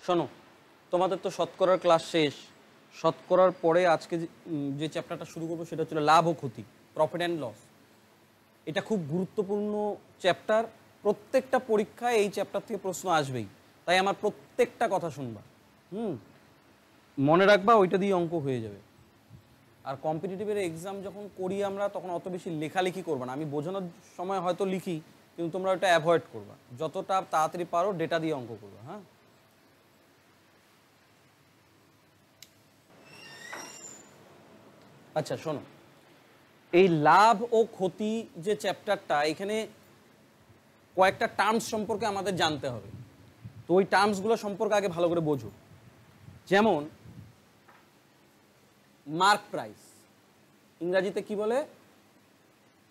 শোনো, তোমাদের তো শতকরার ক্লাস শেষ। শতকরার পরে আজকে যে চ্যাপ্টারটা শুরু করবো সেটা হচ্ছে লাভ ও ক্ষতি, প্রফিট অ্যান্ড লস। এটা খুব গুরুত্বপূর্ণ চ্যাপ্টার। প্রত্যেকটা পরীক্ষায় এই চ্যাপ্টার থেকে প্রশ্ন আসবেই, তাই আমার প্রত্যেকটা কথা শুনবা। মনে রাখবা, ওইটা দিয়ে অঙ্ক হয়ে যাবে। আর কম্পিটিটিভের এক্সাম যখন করি আমরা, তখন অত বেশি লেখালেখি করবা না। আমি বোঝানোর সময় হয়তো লিখি, কিন্তু তোমরা ওটা অ্যাভয়েড করবা। যতটা তাড়াতাড়ি পারো ডেটা দিয়ে অঙ্ক করবা। হ্যাঁ, আচ্ছা শোনো, এই লাভ ও ক্ষতি যে চ্যাপ্টারটা, এখানে কয়েকটা টার্মস সম্পর্কে আমাদের জানতে হবে। তো ওই টার্মসগুলো সম্পর্কে আগে ভালো করে বোঝো। যেমন মার্ক প্রাইস, ইংরাজিতে কি বলে?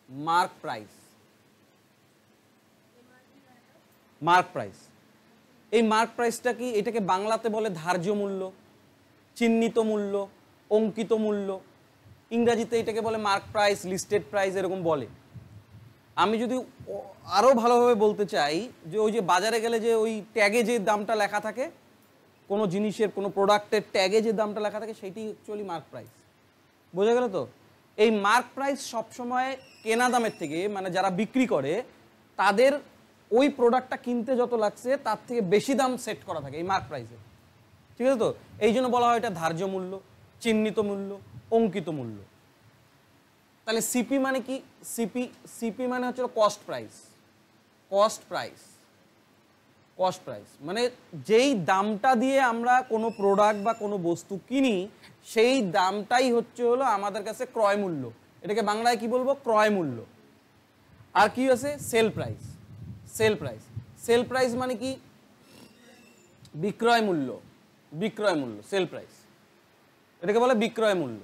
Mark price. মার্ক প্রাইস, এই মার্ক প্রাইসটা কি? এটাকে বাংলাতে বলে ধার্য মূল্য, চিহ্নিত মূল্য, অঙ্কিত মূল্য। ইংরাজিতে এটাকে বলে মার্ক প্রাইস, লিস্টেড প্রাইস, এরকম বলে। আমি যদি আরও ভালোভাবে বলতে চাই, যে ওই যে বাজারে গেলে যে ওই ট্যাগে যে দামটা লেখা থাকে, কোনো জিনিসের, কোনো প্রোডাক্টের ট্যাগে যে দামটা লেখা থাকে, সেইটি অ্যাকচুয়ালি মার্ক প্রাইস। বোঝা গেল তো? এই মার্ক প্রাইস সবসময় কেনা দামের থেকে, মানে যারা বিক্রি করে তাদের ওই প্রোডাক্টটা কিনতে যত লাগছে তার থেকে বেশি দাম সেট করা থাকে এই মার্ক প্রাইসে। ঠিক আছে তো? এই জন্য বলা হয় এটা ধার্য মূল্য, চিহ্নিত মূল্য, অঙ্কিত মূল্য। তাহলে সিপি মানে কি? সিপি মানে হচ্ছে cost price. Cost price, cost price মানে যেই দামটা দিয়ে আমরা কোনো প্রোডাক্ট বা কোনো বস্তু কিনি, সেই দামটাই হচ্ছে হলো আমাদের কাছে ক্রয় মূল্য। এটাকে বাংলায় কি বলবো? ক্রয় মূল্য। আর কি আছে? Sale price. Sale price, sale price মানে কি? বিক্রয় মূল্য। বিক্রয় মূল্য, সেল প্রাইস, এটাকে বলে বিক্রয় মূল্য।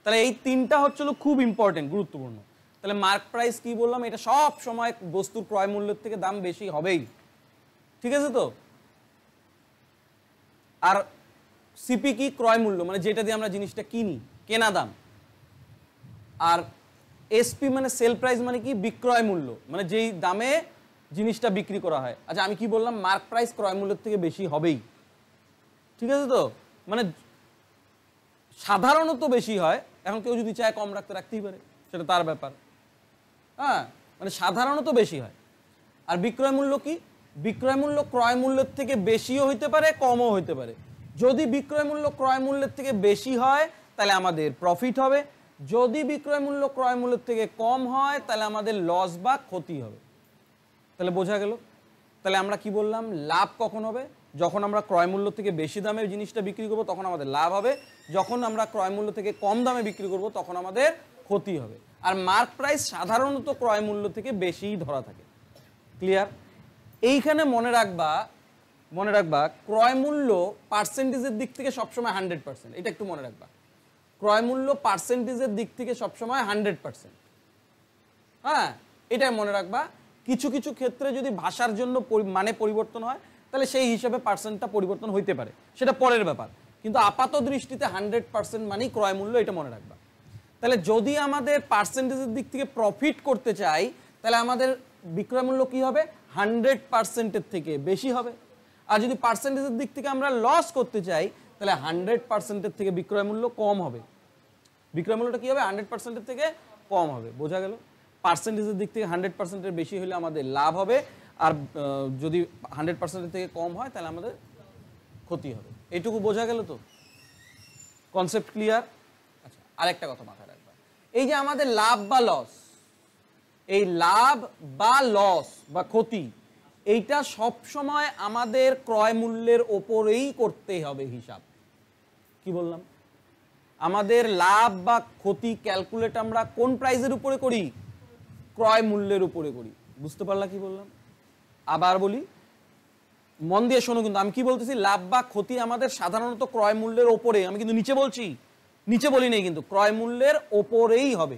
তাহলে এই তিনটা হচ্ছিল খুব ইম্পর্টেন্ট, গুরুত্বপূর্ণ। তাহলে মার্ক প্রাইস কি বললাম? এটা সব সময় বস্তুর ক্রয় মূল্যের থেকে দাম বেশি হবেই। ঠিক আছে তো? আর সিপি কি? ক্রয় মূল্য, মানে যেটা দিয়ে আমরা জিনিসটা কিনি, কেনা দাম। আর এসপি মানে সেল প্রাইস, মানে কি? বিক্রয় মূল্য, মানে যেই দামে জিনিসটা বিক্রি করা হয়। আচ্ছা, আমি কি বললাম? মার্ক প্রাইস ক্রয় মূল্যের থেকে বেশি হবেই। ঠিক আছে তো? মানে সাধারণত বেশি হয়, এখন কেউ যদি চায় কম রাখতে রাখতেই পারে, সেটা তার ব্যাপার। হ্যাঁ, মানে সাধারণত বেশি হয়। আর বিক্রয় মূল্য কি? বিক্রয় মূল্য ক্রয় মূল্যের থেকে বেশিও হইতে পারে, কমও হইতে পারে। যদি বিক্রয় মূল্য ক্রয় মূল্যের থেকে বেশি হয় তাহলে আমাদের প্রফিট হবে, যদি বিক্রয় মূল্য ক্রয় মূল্যের থেকে কম হয় তাহলে আমাদের লস বা ক্ষতি হবে। তাহলে বোঝা গেল? তাহলে আমরা কি বললাম? লাভ কখন হবে? যখন আমরা ক্রয় মূল্য থেকে বেশি দামে জিনিসটা বিক্রি করব তখন আমাদের লাভ হবে, যখন আমরা ক্রয় মূল্য থেকে কম দামে বিক্রি করব তখন আমাদের ক্ষতি হবে। আর মার্ক প্রাইস সাধারণত ক্রয় মূল্য থেকে বেশিই ধরা থাকে। ক্লিয়ার? এইখানে মনে রাখবা ক্রয় মূল্য পার্সেন্টেজের দিক থেকে সবসময় 100%। এটা একটু মনে রাখবা, ক্রয় মূল্য পার্সেন্টেজের দিক থেকে সবসময় 100%। হ্যাঁ, এটাই মনে রাখবা। কিছু কিছু ক্ষেত্রে যদি ভাষার জন্য মানে পরিবর্তন হয় তাহলে সেই হিসাবে পার্সেন্টটা পরিবর্তন হইতে পারে, সেটা পরের ব্যাপার। কিন্তু আপাত দৃষ্টিতে 100% মানেই ক্রয় মূল্য, এটা মনে রাখবা। তাহলে যদি আমাদের পার্সেন্টেজের দিক থেকে প্রফিট করতে চাই তাহলে আমাদের বিক্রয় মূল্য কি হবে? 100%-এর থেকে বেশি হবে। আর যদি পার্সেন্টেজের দিক থেকে আমরা লস করতে চাই তাহলে 100%-এর থেকে বিক্রয় মূল্য কম হবে। বিক্রয় মূল্যটা কি হবে? 100%-এর থেকে কম হবে। বোঝা গেল? পার্সেন্টেজের দিক থেকে 100%-এর বেশি হলে আমাদের লাভ হবে, আর যদি 100%-এর থেকে কম হয় তাহলে আমাদের ক্ষতি হবে। এইটুকু বোঝা গেল তো? Concept clear? আচ্ছা, আরেকটা কথা মাথায় রাখবা, এই যে আমাদের লাভ বা লস, এই লাভ বা লস বা ক্ষতি, এইটা সব সময় আমাদের ক্রয় মূল্যের ওপরেই করতে হবে হিসাব। কি বললাম? আমাদের লাভ বা ক্ষতি ক্যালকুলেট আমরা কোন প্রাইসের উপরে করি? ক্রয় মূল্যের উপরে করি। বুঝতে পারলা কি বললাম? আবার বলি, মন দিয়ে শোনো কিন্তু আমি কি বলতেছি। লাভ বা ক্ষতি আমাদের সাধারণত ক্রয় মূল্যের ওপরে, আমি কিন্তু নিচে বলছি, নিচে বলি নেই, কিন্তু ক্রয় মূল্যের ওপরেই হবে।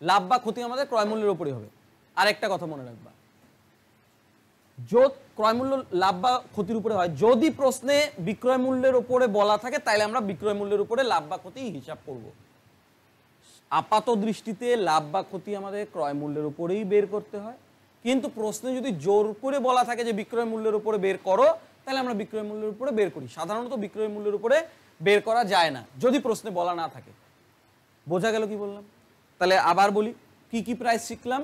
লাভ বা ক্ষতি আমাদের ক্রয় মূল্যের ওপরে হবে। আর একটা কথা মনে রাখবা, ক্রয় মূল্য লাভ বা ক্ষতির উপরে হয় যদি প্রশ্নে বিক্রয় মূল্যের উপরে বলা থাকে, তাহলে আমরা বিক্রয় মূল্যের উপরে লাভ বা ক্ষতি হিসাব করব। আপাত দৃষ্টিতে লাভ বা ক্ষতি আমাদের ক্রয় মূল্যের উপরেই বের করতে হয়, কিন্তু প্রশ্নে যদি জোর করে বলা থাকে যে বিক্রয় মূল্যের উপরে বের করো, তাহলে আমরা বিক্রয় মূল্যের উপরে বের করি। সাধারণত বিক্রয় মূল্যের উপরে বের করা যায় না যদি প্রশ্নে বলা না থাকে। বোঝা গেল কি বললাম? তাহলে আবার বলি, কি কি প্রাইস শিখলাম?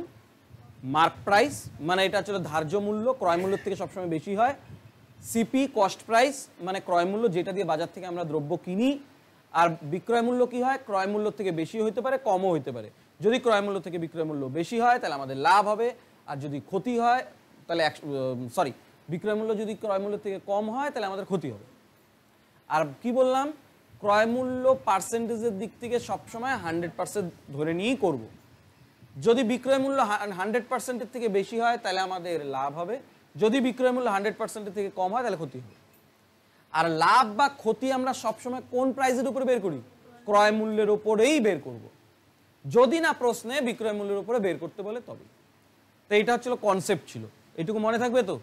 মার্ক প্রাইস, মানে এটা হচ্ছে ধার্য মূল্য, ক্রয় মূল্যের থেকে সবসময় বেশি হয়। সিপি, কস্ট প্রাইস, মানে ক্রয় মূল্য, যেটা দিয়ে বাজার থেকে আমরা দ্রব্য কিনি। আর বিক্রয় মূল্য কি হয়? ক্রয় মূল্য থেকে বেশি হইতে পারে, কমও হইতে পারে। যদি ক্রয় মূল্য থেকে বিক্রয় মূল্য বেশি হয় তাহলে আমাদের লাভ হবে, আর যদি ক্ষতি হয় তাহলে বিক্রয় মূল্য যদি ক্রয় মূল্য থেকে কম হয় তাহলে আমাদের ক্ষতি হবে। আর কি বললাম? ক্রয় মূল্য পার্সেন্টেজের দিক থেকে সবসময় 100% ধরে নিয়েই করব। যদি বিক্রয় মূল্য 100%-এর থেকে বেশি হয় তাহলে আমাদের লাভ হবে, যদি বিক্রয় মূল্য 100%-এর থেকে কম হয় তাহলে ক্ষতি হবে। আর লাভ বা ক্ষতি আমরা সবসময় কোন প্রাইসের উপরে বের করি? ক্রয় মূল্যের উপরেই বের করব, যদি না প্রশ্নে বিক্রয় মূল্যের উপরে বের করতে বলে তবে। তো এইটা হচ্ছিল কনসেপ্ট ছিল, এইটুকু মনে থাকবে তো?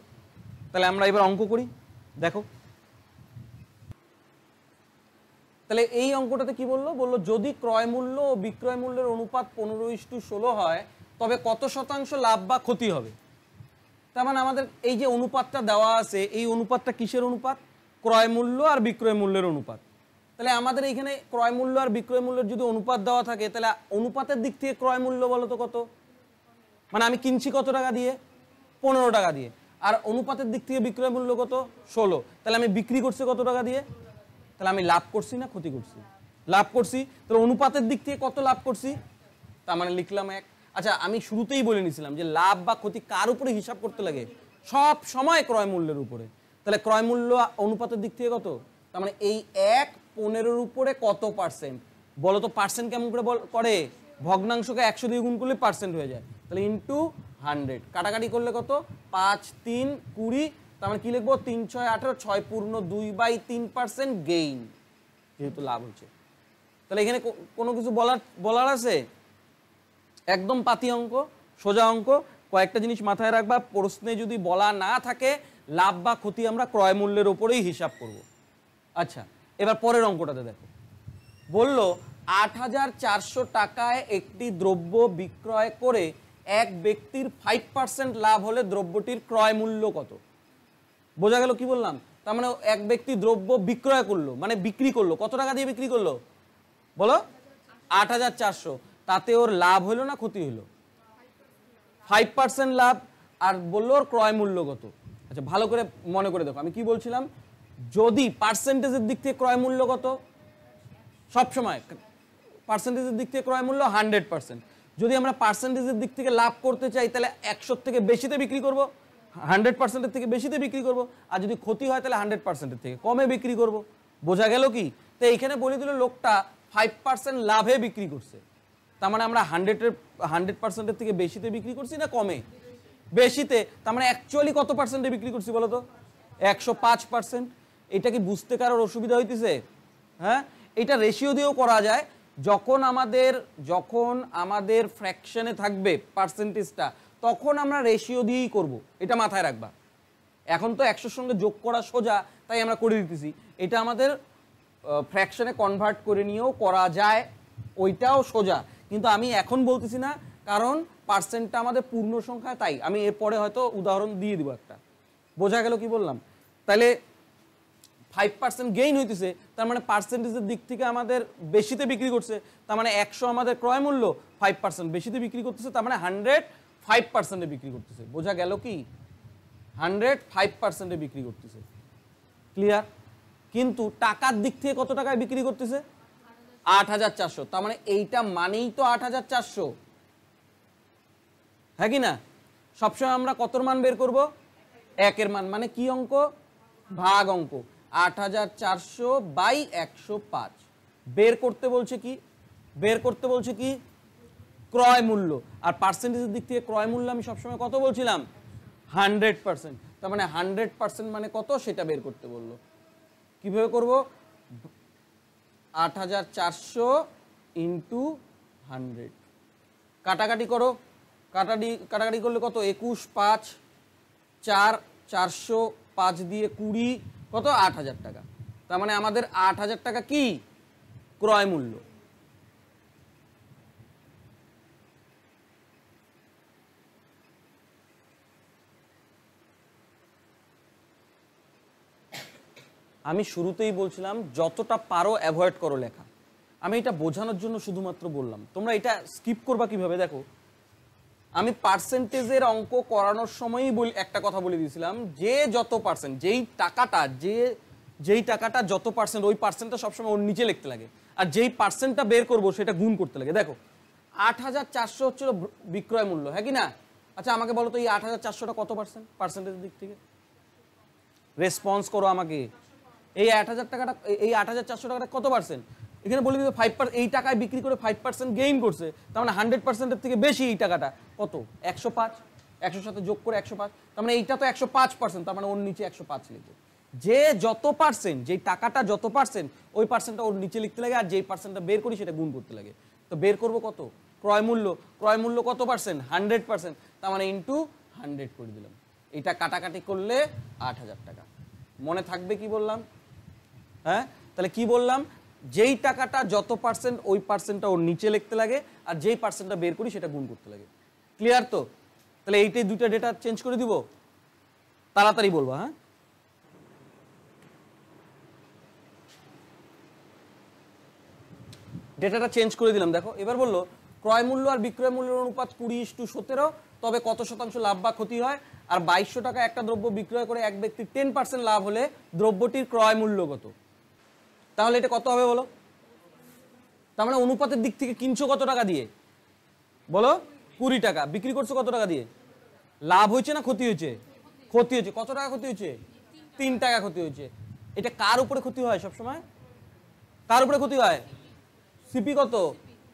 তাহলে আমরা এবার অঙ্ক করি, দেখো। তাহলে এই অঙ্কটাতে কি বললো? বললো যদি ক্রয় মূল্য ও বিক্রয় মূল্যের অনুপাত 15:16 হয় তবে কত শতাংশ লাভ বা ক্ষতি হবে? তার মানে আমাদের এই যে অনুপাতটা দেওয়া আছে, এই অনুপাতটা কিসের অনুপাত? ক্রয় মূল্য আর বিক্রয় মূল্যের অনুপাত। তাহলে আমাদের এইখানে ক্রয় মূল্য আর বিক্রয় মূল্যের যদি অনুপাত দেওয়া থাকে, তাহলে অনুপাতের দিক থেকে ক্রয় মূল্য বলো তো কত? মানে আমি কিনছি কত টাকা দিয়ে? 15 টাকা দিয়ে। আর অনুপাতের দিক থেকে বিক্রয় মূল্য কত? 16। তাহলে আমি বিক্রি করছি কত টাকা দিয়ে? তাহলে আমি লাভ করছি না ক্ষতি করছি? লাভ করছি। তাহলে অনুপাতের দিক থেকে কত লাভ করছি? তার মানে লিখলাম 1। আচ্ছা, আমি শুরুতেই বলে নিয়েছিলাম যে লাভ বা ক্ষতি কার উপরে হিসাব করতে লাগে? সব সময় ক্রয় মূল্যের উপরে। তাহলে ক্রয় মূল্য অনুপাতের দিক থেকে কত? তার মানে এই 1 15-এর উপরে কত পার্সেন্ট? বলো তো পার্সেন্ট কেমন করে করে? ভগ্নাংশকে 100 দিয়ে গুণ করলে পার্সেন্ট হয়ে যায়। তাহলে ইন্টু 100, কাটাকাটি করলে কত? 5 3 20। তার মানে কি লিখবো? 3 6 18, 6/2/3% গেইন, যেহেতু লাভ হচ্ছে। তাহলে এখানে কোনো কিছু বলার আছে? একদম পাতি অঙ্ক, সোজা অঙ্ক। কয়েকটা জিনিস মাথায় রাখবা, প্রশ্নে যদি বলা না থাকে লাভ বা ক্ষতি আমরা ক্রয় মূল্যের উপরেই হিসাব করব। আচ্ছা, এবার পরের অঙ্কটাতে দেখো। বলল 8,400 টাকায় একটি দ্রব্য বিক্রয় করে এক ব্যক্তির 5% লাভ হলে দ্রব্যটির ক্রয় মূল্য কত? বোঝা গেল কি বললাম? তার মানে এক ব্যক্তি দ্রব্য বিক্রয় করলো, মানে বিক্রি করলো, কত টাকা দিয়ে বিক্রি করলো বলো? 8,400। তাতে ওর লাভ হলো না ক্ষতি হলো? 5% লাভ। আর বললো ওর ক্রয় মূল্য কত? আচ্ছা, ভালো করে মনে করে দেখো, আমি কি বলছিলাম? যদি পার্সেন্টেজের দিক থেকে ক্রয় মূল্য কত? সবসময় পার্সেন্টেজের দিক থেকে ক্রয় মূল্য 100%। যদি আমরা পার্সেন্টেজের দিক থেকে লাভ করতে চাই তাহলে 100 থেকে বেশিতে বিক্রি করব, 100%-এর থেকে বেশিতে বিক্রি করব। আর যদি ক্ষতি হয় তাহলে 100%-এর থেকে কমে বিক্রি করব। বোঝা গেল কি? তো এইখানে বলে দিল লোকটা 5% লাভে বিক্রি করছে। তার মানে আমরা 100%-এর থেকে বেশিতে বিক্রি করছি না কমে? বেশিতে। তার মানে অ্যাকচুয়ালি কত পার্সেন্টে বিক্রি করছি বলো তো? 105%। এটা কি বুঝতে কারোর অসুবিধা হইতেছে? হ্যাঁ, এটা রেশিও দিয়েও করা যায়। যখন আমাদের ফ্র্যাকশনে থাকবে পার্সেন্টেজটা, তখন আমরা রেশিও দিয়েই করব, এটা মাথায় রাখবা। এখন তো 100-র সঙ্গে যোগ করা সোজা, তাই আমরা করে দিতেছি। এটা আমাদের ফ্র্যাকশনে কনভার্ট করে নিয়েও করা যায়, ওইটাও সোজা। কিন্তু আমি এখন বলতেছি না, কারণ পার্সেন্টটা আমাদের পূর্ণ সংখ্যা, তাই আমি এরপরে হয়তো উদাহরণ দিয়ে দিব একটা। বোঝা গেল কি বললাম? তাহলে 5% গেইন হইতেছে, তার মানে পার্সেন্টেজের দিক থেকে আমাদের বেশিতে বিক্রি করছে। তার মানে 100 আমাদের ক্রয় মূল্য, 5% বেশিতে বিক্রি করতেছে, তার মানে 105%-এ বিক্রি করতেছে। বোঝা গেল কি? 105%-এ বিক্রি করতেছে। ক্লিয়ার? কিন্তু টাকার দিক থেকে কত টাকায় বিক্রি করতেছে? 8,400। তার মানে এইটা মানেই তো 8,400, হ্যাঁ কি না? সবসময় আমরা কতর মান বের করব? 1-এর মান। মানে কি অঙ্ক? ভাগ অঙ্ক। 8,400/105 বের করতে বলছে কি? বের করতে বলছে কি? ক্রয় মূল্য। আর পার্সেন্টেজের দিক থেকে ক্রয় মূল্য আমি সবসময় কত বলছিলাম? 100%। তার মানে 100% মানে কত সেটা বের করতে বললো। কিভাবে করব? 8,400 ইন্টু 100। কাটাকাটি করো, কাটাকাটি করলে কত? 21 5 4 405 দিয়ে 20, কত? 8,000 টাকা। তার মানে আমাদের 8,000 টাকা কি ক্রয় মূল্য। আমি শুরুতেই বলছিলাম যতটা পারো অ্যাভয়েড করো লেখা। আমি এটা বোঝানোর জন্য শুধুমাত্র বললাম, তোমরা এটা স্কিপ করবা কিভাবে দেখো। আমি পার্সেন্টেজের অঙ্ক করানোর সময়ই একটা কথা বলে দিয়েছিলাম, যে যত পার্সেন্ট, যেই টাকাটা যত পার্সেন্ট, ওই পার্সেন্টটা সবসময় ওর নিচে লিখতে লাগে, আর যেই পার্সেন্টটা বের করবো সেটা গুণ করতে লাগে। দেখো 8,400 হচ্ছিল বিক্রয় মূল্য, হ্যাঁ কি না? আচ্ছা আমাকে বলো তো এই 8,400টা কত পার্সেন্ট পার্সেন্টেজের দিক থেকে? রেসপন্স করো আমাকে। এই 8,000 টাকাটা, এই 8,400 টাকাটা কত পার্সেন্ট? এখানে বলে দিবে 5%। এই টাকায় বিক্রি করে 5% গেইন করছে, তার মানে 100%-এর থেকে বেশি এই টাকাটা কত? 105। 100 সাথে যোগ করে 105, তার মানে এইটা তো 105%, তার মানে ওর নিচে 105 লিখবে। যে যত পার্সেন্ট, যেই টাকাটা যত পার্সেন্ট, ওই পার্সেন্টটা ওর নিচে লিখতে লাগে, আর যেই পার্সেন্টটা বের করি সেটা গুণ করতে লাগে। তো বের করবো কত? ক্রয় মূল্য। ক্রয় মূল্য কত পার্সেন্ট? 100%, তার মানে ইন্টু 100 করে দিলাম। এটা কাটাকাটি করলে 8,000 টাকা। মনে থাকবে কি বললাম? হ্যাঁ, তাহলে কি বললাম? যেই টাকাটা যত পার্সেন্ট, ওই পার্সেন্টটা ওর নিচে লিখতে লাগে, আর যেই পার্সেন্টটা বের করি সেটা গুণ করতে লাগে। ক্লিয়ার তো? তাহলে এইটাই দুইটা ডেটা চেঞ্জ করে দিব, তাড়াতাড়ি বলবো। হ্যাঁ, ডেটাটা চেঞ্জ করে দিলাম। দেখো এবার বললো ক্রয় মূল্য আর বিক্রয় মূল্যের অনুপাত 20:17, তবে কত শতাংশ লাভ বা ক্ষতি হয়? আর 2200 টাকা একটা দ্রব্য বিক্রয় করে এক ব্যক্তির 10% লাভ হলে দ্রব্যটির ক্রয় মূল্য কত? তাহলে এটা কত হবে বলো? তার মানে অনুপাতের দিক থেকে কিনছো কত টাকা দিয়ে বলো? 20 টাকা। বিক্রি করছো কত টাকা দিয়ে? লাভ হয়েছে না ক্ষতি হয়েছে? ক্ষতি হয়েছে। কত টাকা ক্ষতি হয়েছে? 3 টাকা ক্ষতি হয়েছে। এটা কার উপরে ক্ষতি হয় সবসময়? কার উপরে ক্ষতি হয়? সিপি কত?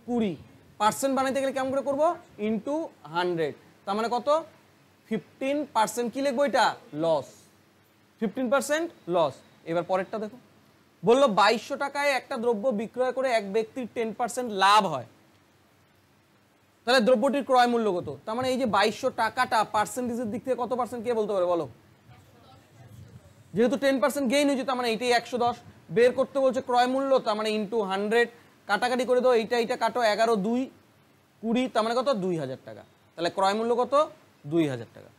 20%। বানাইতে গেলে কেমন করে করবো? ইন্টু 100, তার মানে কত? 15%। কি লিখবো এটা? লস। 15% লস। এবার পরেরটা দেখো, বললো 2200 টাকায় একটা দ্রব্য বিক্রয় করে এক ব্যক্তির 10% লাভ হয়, তাহলে দ্রব্যটির ক্রয় মূল্য কত? তার মানে এই যে 2200 টাকাটা পার্সেন্টেজের দিক থেকে কত পার্সেন্ট কে বলতে পারে বলো? যেহেতু 10% গেইন হয়েছে, তার মানে এইটাই 110। বের করতে বলছে ক্রয় মূল্য, তার মানে ইন্টু 100। কাটাকাটি করে দাও, এইটা কাটো, 11 2 20, তার মানে কত? 2000 টাকা। তাহলে ক্রয় মূল্য কত? 2000 টাকা।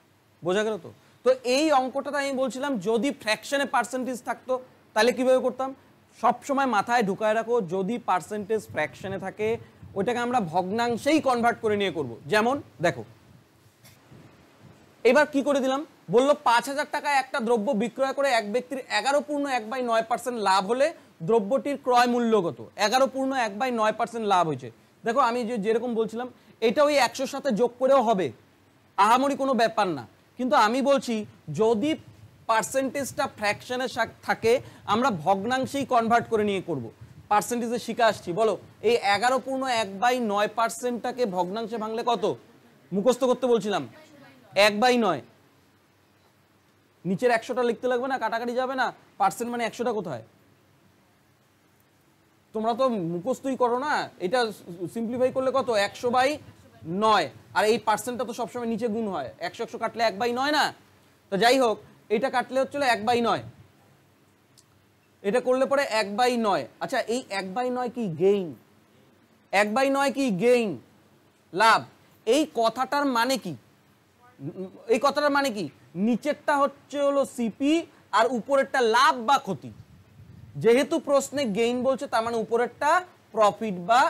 বোঝা গেল তো? তো এই অঙ্কটা আমি বলছিলাম যদি ফ্র্যাকশনে পার্সেন্টেজ থাকতো তাহলে কিভাবে করতাম? সব সময় মাথায় ঢুকায় রাখো, যদি পার্সেন্টেজ ফ্র্যাকশনে থাকে ওইটাকে আমরা ভগ্নাংশেই কনভার্ট করে নিয়ে করব। যেমন দেখো এবার কি করে দিলাম, বললো 5,000 টাকায় একটা দ্রব্য বিক্রয় করে এক ব্যক্তির 11.1/9% লাভ হলে দ্রব্যটির ক্রয় মূল্য কত? 11.1/9% লাভ হয়েছে। দেখো আমি যেরকম বলছিলাম, এটা ওই 100 সাথে যোগ করেও হবে, আহামরি কোনো ব্যাপার না। কিন্তু আমি বলছি যদি পার্সেন্টেজটা ফ্র্যাকশনে থাকে আমরা ভগ্নাংশেই কনভার্ট করে নিয়ে করব। পার্সেন্টেজে শিখে আসছি, বলো এই 11.1/9%টাকে ভগ্নাংশে ভাঙলে কত? মুখস্থ করতে বলছিলাম 1/9। নিচের 100টা লিখতে লাগবে না, কাটাকাটি যাবে না। পার্সেন্ট মানে 100টা কোথায়? তোমরা তো মুখস্থই করো না। এটা সিম্পলিফাই করলে কত? 100/9। আর এই পার্সেন্টটা তো সবসময় নিচে গুণ হয়, 100 কাটলে 1/9 না? তো যাই হোক, এটা কাটলে হচ্ছিল 1/9, এটা করলে পরে 1/9। আচ্ছা এই 1/9 কি গেইন? 1/9 কি গেইন? লাভ। এই কথাটার মানে কি? এই কথাটার মানে কি? নিচেরটা হচ্ছে হলো সিপি আর উপরেরটা লাভ বা ক্ষতি। যেহেতু প্রশ্নে গেইন বলছে, তার মানে উপরেরটা প্রফিট বা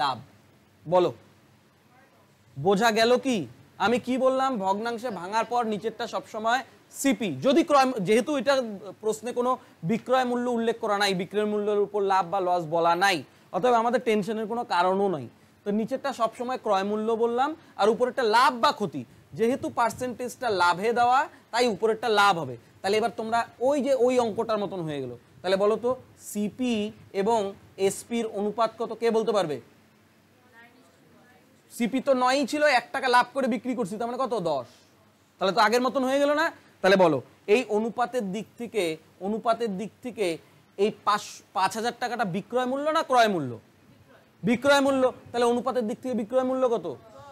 লাভ। বলো বোঝা গেল কি? আমি কি বললাম? ভগ্নাংশে ভাঙার পর নিচেরটা সবসময় সিপি, যদি ক্রয়, যেহেতু এটা প্রশ্নে কোনো বিক্রয় মূল্য উল্লেখ করা নাই, বিক্রয় মূল্যের উপর লাভ বা লস বলা নাই, অতএব আমাদের টেনশনের কোনো কারণও নাই। তো নিচেরটা সবসময় ক্রয় মূল্য বললাম, আর উপরেরটা লাভ বা ক্ষতি। যেহেতু পার্সেন্টেজটা লাভে দেওয়া, তাই উপরেরটা লাভ হবে। তাহলে এবার তোমরা ওই যে ওই অঙ্কটার মতন হয়ে গেল। তাহলে বলো তো সিপি এবং এসপির অনুপাত কত? কে বলতে পারবে? সিপি তো 9 ছিল, 1 টাকা লাভ করে বিক্রি করছি, তার মানে কত? 10। তাহলে তো আগের মতন হয়ে গেল না? তাহলে বলো এই অনুপাতের দিক থেকে এই 5,000 টাকাটা বিক্রয় মূল্য না ক্রয় মূল্য? বিক্রয় মূল্য। তাহলে অনুপাতের দিক থেকে বিক্রয় মূল্য কত?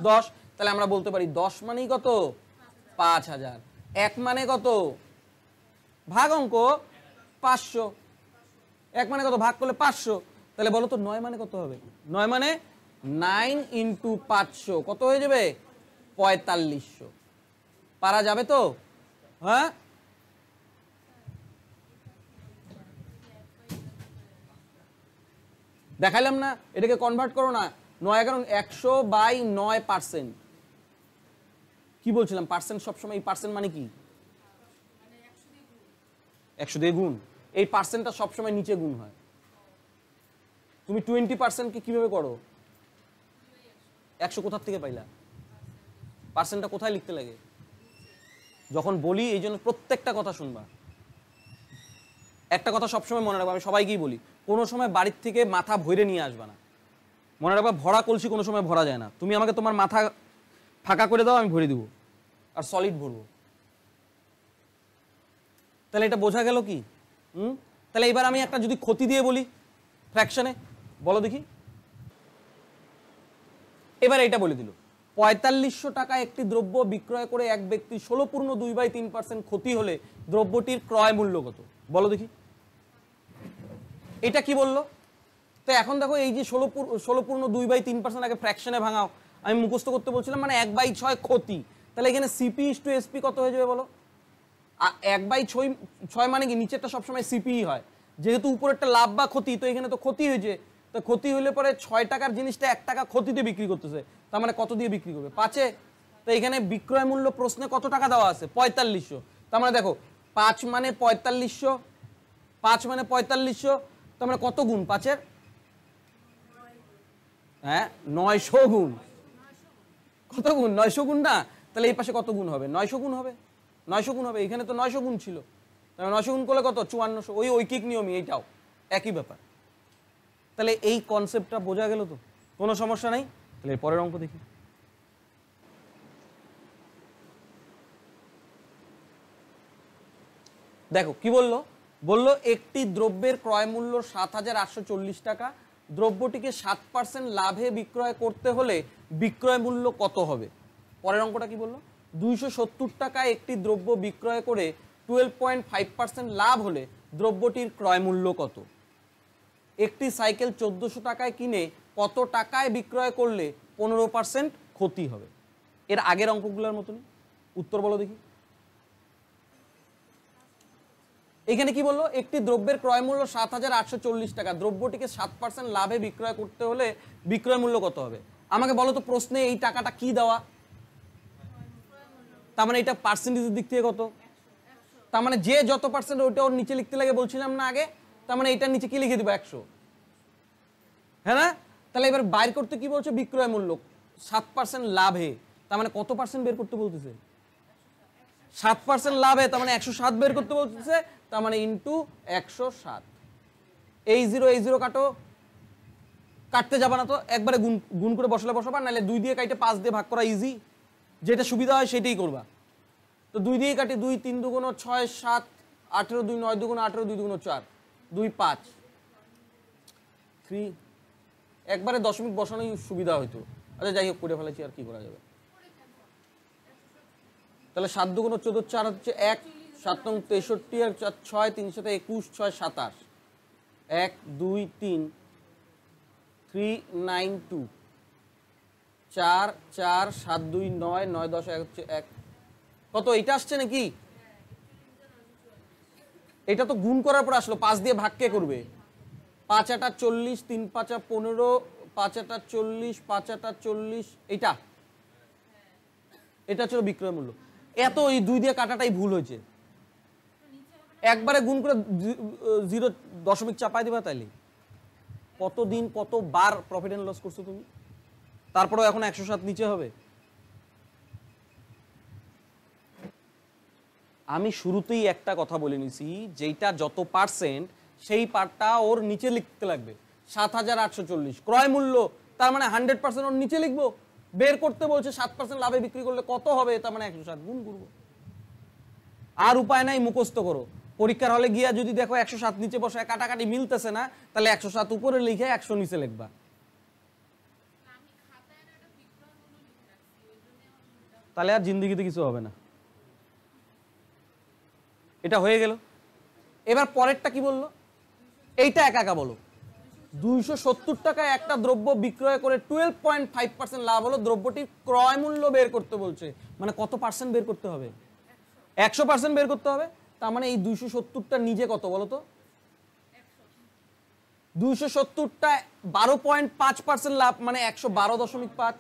10। তাহলে আমরা বলতে পারি 10 মানেই কত? 5,000। 1 মানে কত? ভাগ অঙ্ক 500। 1 মানে কত? ভাগ করলে 500। তাহলে বলো তো 9 মানে কত হবে? 9 মানে 9 × 500 কত হয়ে যাবে? 4500। পারা যাবে তো? হ্যাঁ, দেখাইলাম না, এটাকে কনভার্ট করো না, 9/100/9%। কি বলছিলাম, পার্সেন্ট সবসময়, এই পার্সেন্ট মানে কি, 100 দিয়ে গুণ। এই পার্সেন্টটা সবসময় নিচে গুণ হয়। তুমি 20%কে কিভাবে করো, 100 কোথার থেকে পাইলা, পার্সেন্টটা কোথায় লিখতে লাগে, যখন বলি। এই জন্য প্রত্যেকটা কথা শুনবা। একটা কথা সবসময় মনে রাখবা, আমি সবাইকেই বলি, কোনো সময় বাড়ির থেকে মাথা ভরে নিয়ে আসবা না। মনে রাখবা, ভরা কলসি কোনো সময় ভরা যায় না। তুমি আমাকে তোমার মাথা ফাঁকা করে দাও, আমি ভরে দিব, আর সলিড ভরবো। তাহলে এটা বোঝা গেল কি? তাহলে এবার আমি একটা যদি ক্ষতি দিয়ে বলি ফ্র্যাকশনে, বলো দেখি। এবার এটা বলে দিল, 4500 টাকা একটি দ্রব্য বিক্রয় করে এক ব্যক্তি 16.2/3% ক্ষতি হলে দ্রব্যটির ক্রয় মূল্য কত, বলো দেখি। এটা কি বললো? তো এখন দেখো, এই যে 16.2/3% আগে ফ্র্যাকশনে ভাঙাও, আমি মুখস্থ করতে বলছিলাম, মানে 1/6 ক্ষতি। তাহলে এখানে CP/SP কত হয়ে যাবে বলো? 1/6 মানে কি, নিচেরটা সবসময় CP হয়, যেহেতু উপরেরটা লাভ বা ক্ষতি, তো এখানে তো ক্ষতি হয়েছে। তো ক্ষতি হলে পরে 6 টাকার জিনিসটা 1 টাকা ক্ষতিতে বিক্রি করতেছে, তার মানে কত দিয়ে বিক্রি করবে, 5-এ। তো এখানে বিক্রয় মূল্য প্রশ্নে কত টাকা দেওয়া আছে, 4500। তার মানে দেখো, 5 মানে 4500, 5 মানে 4500, তার মানে কত গুণ 5-এর? হ্যাঁ, 900 গুণ। কত গুণ? 900 গুণ না? তাহলে এই পাশে কত গুণ হবে? 900 গুণ হবে, 900 গুণ হবে। এখানে তো 900 গুণ ছিল, তাহলে 900 গুণ করলে কত? 5400। ওই ঐকিক নিয়মই, এইটাও একই ব্যাপার। তাহলে এই কনসেপ্টটা বোঝা গেল তো, কোনো সমস্যা নাই। তাহলে পরের অঙ্ক দেখি। দেখো কি বললো, বললো একটি দ্রব্যের ক্রয় মূল্য 7,840 টাকা, দ্রব্যটিকে 7% লাভে বিক্রয় করতে হলে বিক্রয় মূল্য কত হবে? পরের অঙ্কটা কি বললো, 270 টাকায় একটি দ্রব্য বিক্রয় করে 12.5% লাভ হলে দ্রব্যটির ক্রয় মূল্য কত? একটি সাইকেল 1400 টাকায় কিনে কত টাকায় বিক্রয় করলে 15% ক্ষতি হবে? এর আগের অঙ্কগুলোর মতনই উত্তর বলো দেখি। এখানে কি বললো, একটি দ্রব্যের ক্রয় মূল্য 7,840 টাকা, দ্রব্যটিকে 7% লাভে বিক্রয় করতে হলে বিক্রয় মূল্য কত হবে? আমাকে বলো তো, প্রশ্নে এই টাকাটা কি দেওয়া, তার মানে এটা পার্সেন্টেজের দিক থেকে কত, তার মানে যে যত পার্সেন্ট ওইটা ওর নিচে লিখতে লাগে বলছিলাম না আগে, তার মানে এটার নিচে কি লিখে দিব, 100। হ্যাঁ না? তাহলে এবার বাইর করতে কি বলছে, বিক্রয় মূল্য 7% লাভে, তার মানে কত পার্সেন্ট বের করতে বলতেছে, 7% লাভে, তার মানে 107 বের করতে বলতেছে, তার মানে ইন্টু 107। এই 0 কাটো, কাটতে যাবা না তো, একবারে গুণ করে বসলে বসাবা, নাহলে 2 দিয়ে কাটে 5 দিয়ে ভাগ করা ইজি, যেটা সুবিধা হয় সেটাই করবা। তো 2 দিয়ে কাটি, 2 3 দুগুণ 6 7 18, 2 9 দুগুণ 18, 2 দুগুণ 4, 2 5 3, একবারে দশমিক বসানোই সুবিধা হইতো। আচ্ছা যাই হোক, করে ফেলেছি, আর কি করা যাবে। তাহলে 7 দুগুণ 14, 4 হচ্ছে 1, 7 নং 63, আর 4 6, 3 7 21, 6 27, 1 2 3 3 9 2, 4 4 7 2 9 9 10 1 হচ্ছে 1। কত এটা আসছে নাকি? এটা তো গুণ করার পর আসলো, 5 দিয়ে ভাগ কে করবে? 5 8 40, 3 5 15, 5 8 40, 5 8 40, এটা ছিল বিক্রয় মূল্য। এত এই 2 দিয়ে কাটাটাই ভুল হয়েছে, একবারে গুণ করে 0 দশমিক চাপাই দিবা, তাইলে কতদিন কতবার প্রফিট এন্ড লস করছো তুমি, তারপরেও এখন 107 নিচে হবে। আমি শুরুতেই একটা কথা বলে নিছি, যেটা যত পার্সেন্ট সেই পার্টটা ওর নিচে লিখতে লাগবে। 7,840 ক্রয় মূল্য, তার মানে 100% ওর নিচে লিখবো। বের করতে বলছে 7% লাভে বিক্রি করলে কত হবে, তার মানে 107 গুণ করবো। আর উপায় নাই, মুখস্থ করো। পরীক্ষার হলে গিয়া যদি দেখো 107 নিচে বসে কাটাকাটি মিলতেছে না, তাহলে 107 উপরে লিখে 100 নিচে লিখবা। তাহলে আর জিন্দিগিতে কিছু হবে না। এটা হয়ে গেল। এবার পরেরটা কি বললো, এইটা একা একা বলো। 270 টাকায় একটা দ্রব্য বিক্রয় করে 12.5% লাভ হলো, দ্রব্যটির ক্রয় মূল্য বের করতে বলছে, মানে কত পার্সেন্ট বের করতে হবে? 100% বের করতে হবে। তার মানে এই 270টা নিজে কত বলো তো? 270টা 12.5% লাভ মানে 112.5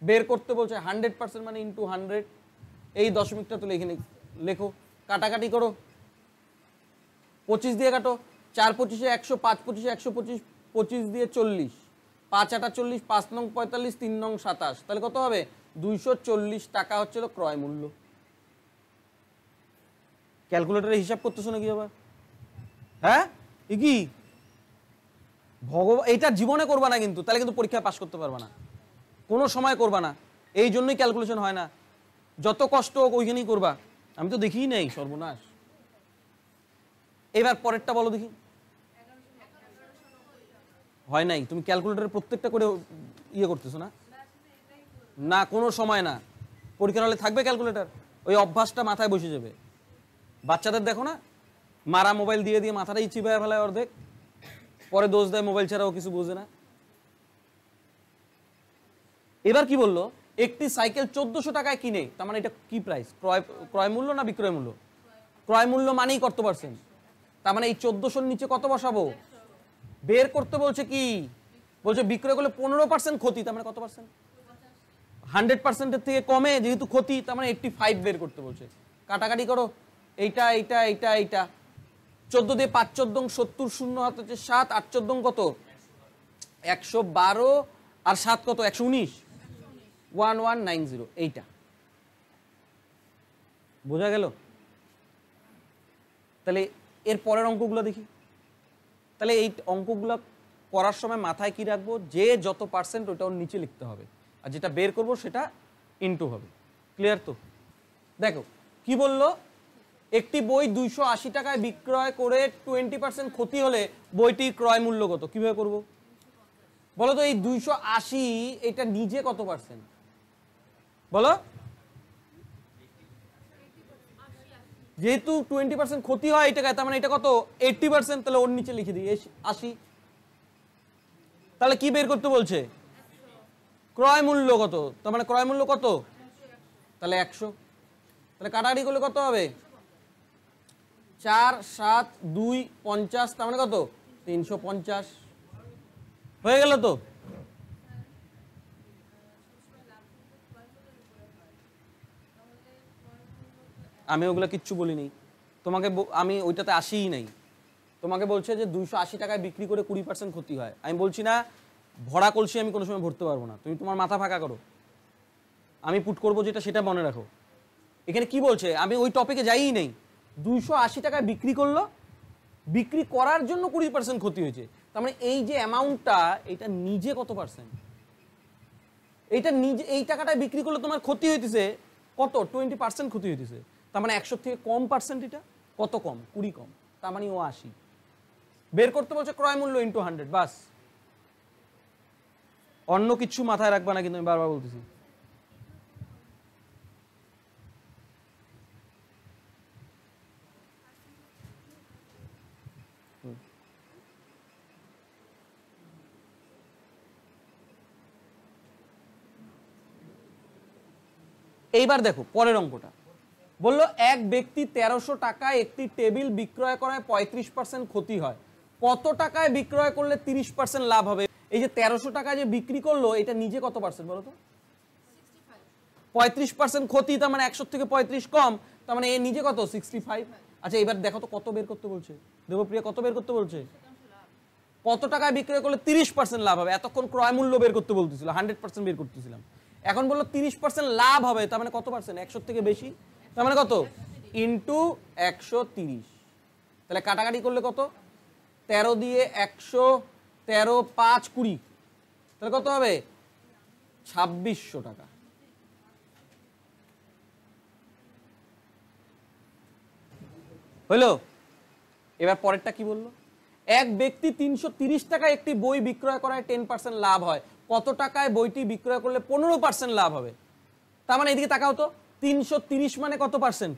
বের করতে বলছে। 100% মানে ইন্টু 100, এই দশমিকটা তুলে এখানে লেখো, কাটাকাটি করো, 25 দিয়ে কাটো, 4 25 100, 5 25 125, 25 দিয়ে 40, 5 8 40, 5 নং 45, 3 নং 27, তাহলে কত হবে? 240 টাকা হচ্ছে ক্রয় মূল্য। ক্যালকুলেটরে হিসাব করতেছো নাকি আবার? হ্যাঁ কি ভগবান, এইটা জীবনে করবা না কিন্তু, তাহলে কিন্তু পরীক্ষায় পাস করতে পারবা না, কোনো সময় করবা না, এই জন্যই ক্যালকুলেশন হয় না। যত কষ্ট হোক ওইখানেই করবা। আমি তো দেখিই নেই, সর্বনাশ। এবার পরেরটা বলো দেখি। হয় নাই, তুমি ক্যালকুলেটরে প্রত্যেকটা করে ইয়ে করতেছো না? না, কোনো সময় না, পরীক্ষার হলে থাকবে ক্যালকুলেটর, ওই অভ্যাসটা মাথায় বসে যাবে। বাচ্চাদের দেখো না, মারা মোবাইল দিয়ে দিয়ে মাথাটাই চিবায় ফেলায় অর্ধেক, পরে দোষ দেয় মোবাইল ছাড়াও কিছু বোঝে না। এবার কি বললো, একটি সাইকেল 1400 টাকায় কিনে, তার মানে এটা কি প্রাইস? ক্রয় মূল্য না বিক্রয় মূল্য? ক্রয় মূল্য মানেই কত পার্সেন্ট, তার মানে এই 1400-র নিচে কত বসাবো? বের করতে বলছে কি, বলছে বিক্রয় করলে 15% ক্ষতি, তার মানে কত পার্সেন্ট? 100%-এর থেকে কমে, যেহেতু ক্ষতি, তার মানে 85 বের করতে বলছে। কাটাকাটি করো, এইটা এইটা এইটা এইটা, 14 দিয়ে 5 14 70, 0 হাত হচ্ছে 7, 8 14 কত? 112, আর 7 কত? 119, 1190, এইটা বোঝা গেল? তাহলে এর পরের অঙ্কগুলো দেখি। তাহলে এই অঙ্কগুলো করার সময় মাথায় কি রাখবো, যে যত পার্সেন্ট ওটা ওর নিচে লিখতে হবে, আর যেটা বের করবো সেটা ইনটু হবে। ক্লিয়ার তো? দেখো কি বললো, একটি বই 280 টাকায় বিক্রয় করে 20% ক্ষতি হলে বইটির ক্রয় মূল্য কত? কিভাবে করব বলো তো? এই 280 এটা নিজে কত পার্সেন্ট বলো? যেহেতু 20% ক্ষতি হয় এই টাকায়, তার মানে এটা কত? 80%, তাহলে ওর নিচে লিখে দিই 80। তাহলে কি বের করতে বলছে? ক্রয় মূল্য কত, তার মানে ক্রয় মূল্য কত? তাহলে 100। তাহলে কাটাকাটি করলে কত হবে? 4 7 2 50, তার মানে কত? 350 হয়ে গেল তো? আমি ওগুলো কিচ্ছু বলিনি তোমাকে, আমি ওইটাতে আসিই নাই। তোমাকে বলছে যে 280 টাকায় বিক্রি করে 20% ক্ষতি হয়। আমি বলছি না ভরা কলসি আমি কোনো সময় ভরতে পারবো না, তুমি তোমার মাথা ফাঁকা করো, আমি পুট করবো যেটা সেটা মনে রাখো। এখানে কি বলছে, আমি ওই টপিকে যাইই নেই। 280 টাকায় বিক্রি করলো, বিক্রি করার জন্য 20% ক্ষতি হয়েছে, তার মানে এই যে অ্যামাউন্টটা এটা নিজে কত পার্সেন্ট? এইটা নিজে, এই টাকাটায় বিক্রি করলে তোমার ক্ষতি হইতেছে কত? 20% ক্ষতি হইতেছে, তার মানে 100 থেকে কম পার্সেন্ট। এটা কত কম? 20 কম, তার মানে ও 80। বের করতে বলছে ক্রয় মূল্য ইন্টু 100, বাস। অন্য কিছু মাথায় রাখবা না কিন্তু, আমি বারবার বলতেছি। এইবার দেখো পরের অঙ্কটা, বললো এক ব্যক্তি 1300 টাকায় একটি টেবিল বিক্রয় করায় 35% ক্ষতি হয়, কত টাকায় বিক্রয় করলে 30% লাভ হবে? এই যে 1300 টাকায় যে বিক্রি করলো, এটা নিজে কত পার্সেন্ট বলো তো? 35% ক্ষতি, তার মানে 100 থেকে 35 কম, তার মানে এ নিজে কত? 65। আচ্ছা এবার দেখো তো কত বের করতে বলছে দেবপ্রিয়া, কত বের করতে বলছে? কত টাকায় বিক্রয় করলে 30% লাভ হবে? এতক্ষণ ক্রয় মূল্য বের করতে বলতেছিল, 100% বের করতেছিলাম, এখন বললো 30% লাভ হবে, তার মানে কত পার্সেন্ট? 100 থেকে বেশি, তার মানে কত? ইন্টু 130। তাহলে কাটাকাটি করলে কত? 13 দিয়ে 100, 13 5 20, তাহলে কত হবে? 2600 টাকা। হইলো? এবার পরেরটা কি বললো, এক ব্যক্তি 330 টাকায় একটি বই বিক্রয় করায় 10% লাভ হয়, কত টাকায় বইটি বিক্রয় করলে 15% লাভ হবে? তার মানে এদিকে তাকাও তো, 330 মানে কত পার্সেন্ট?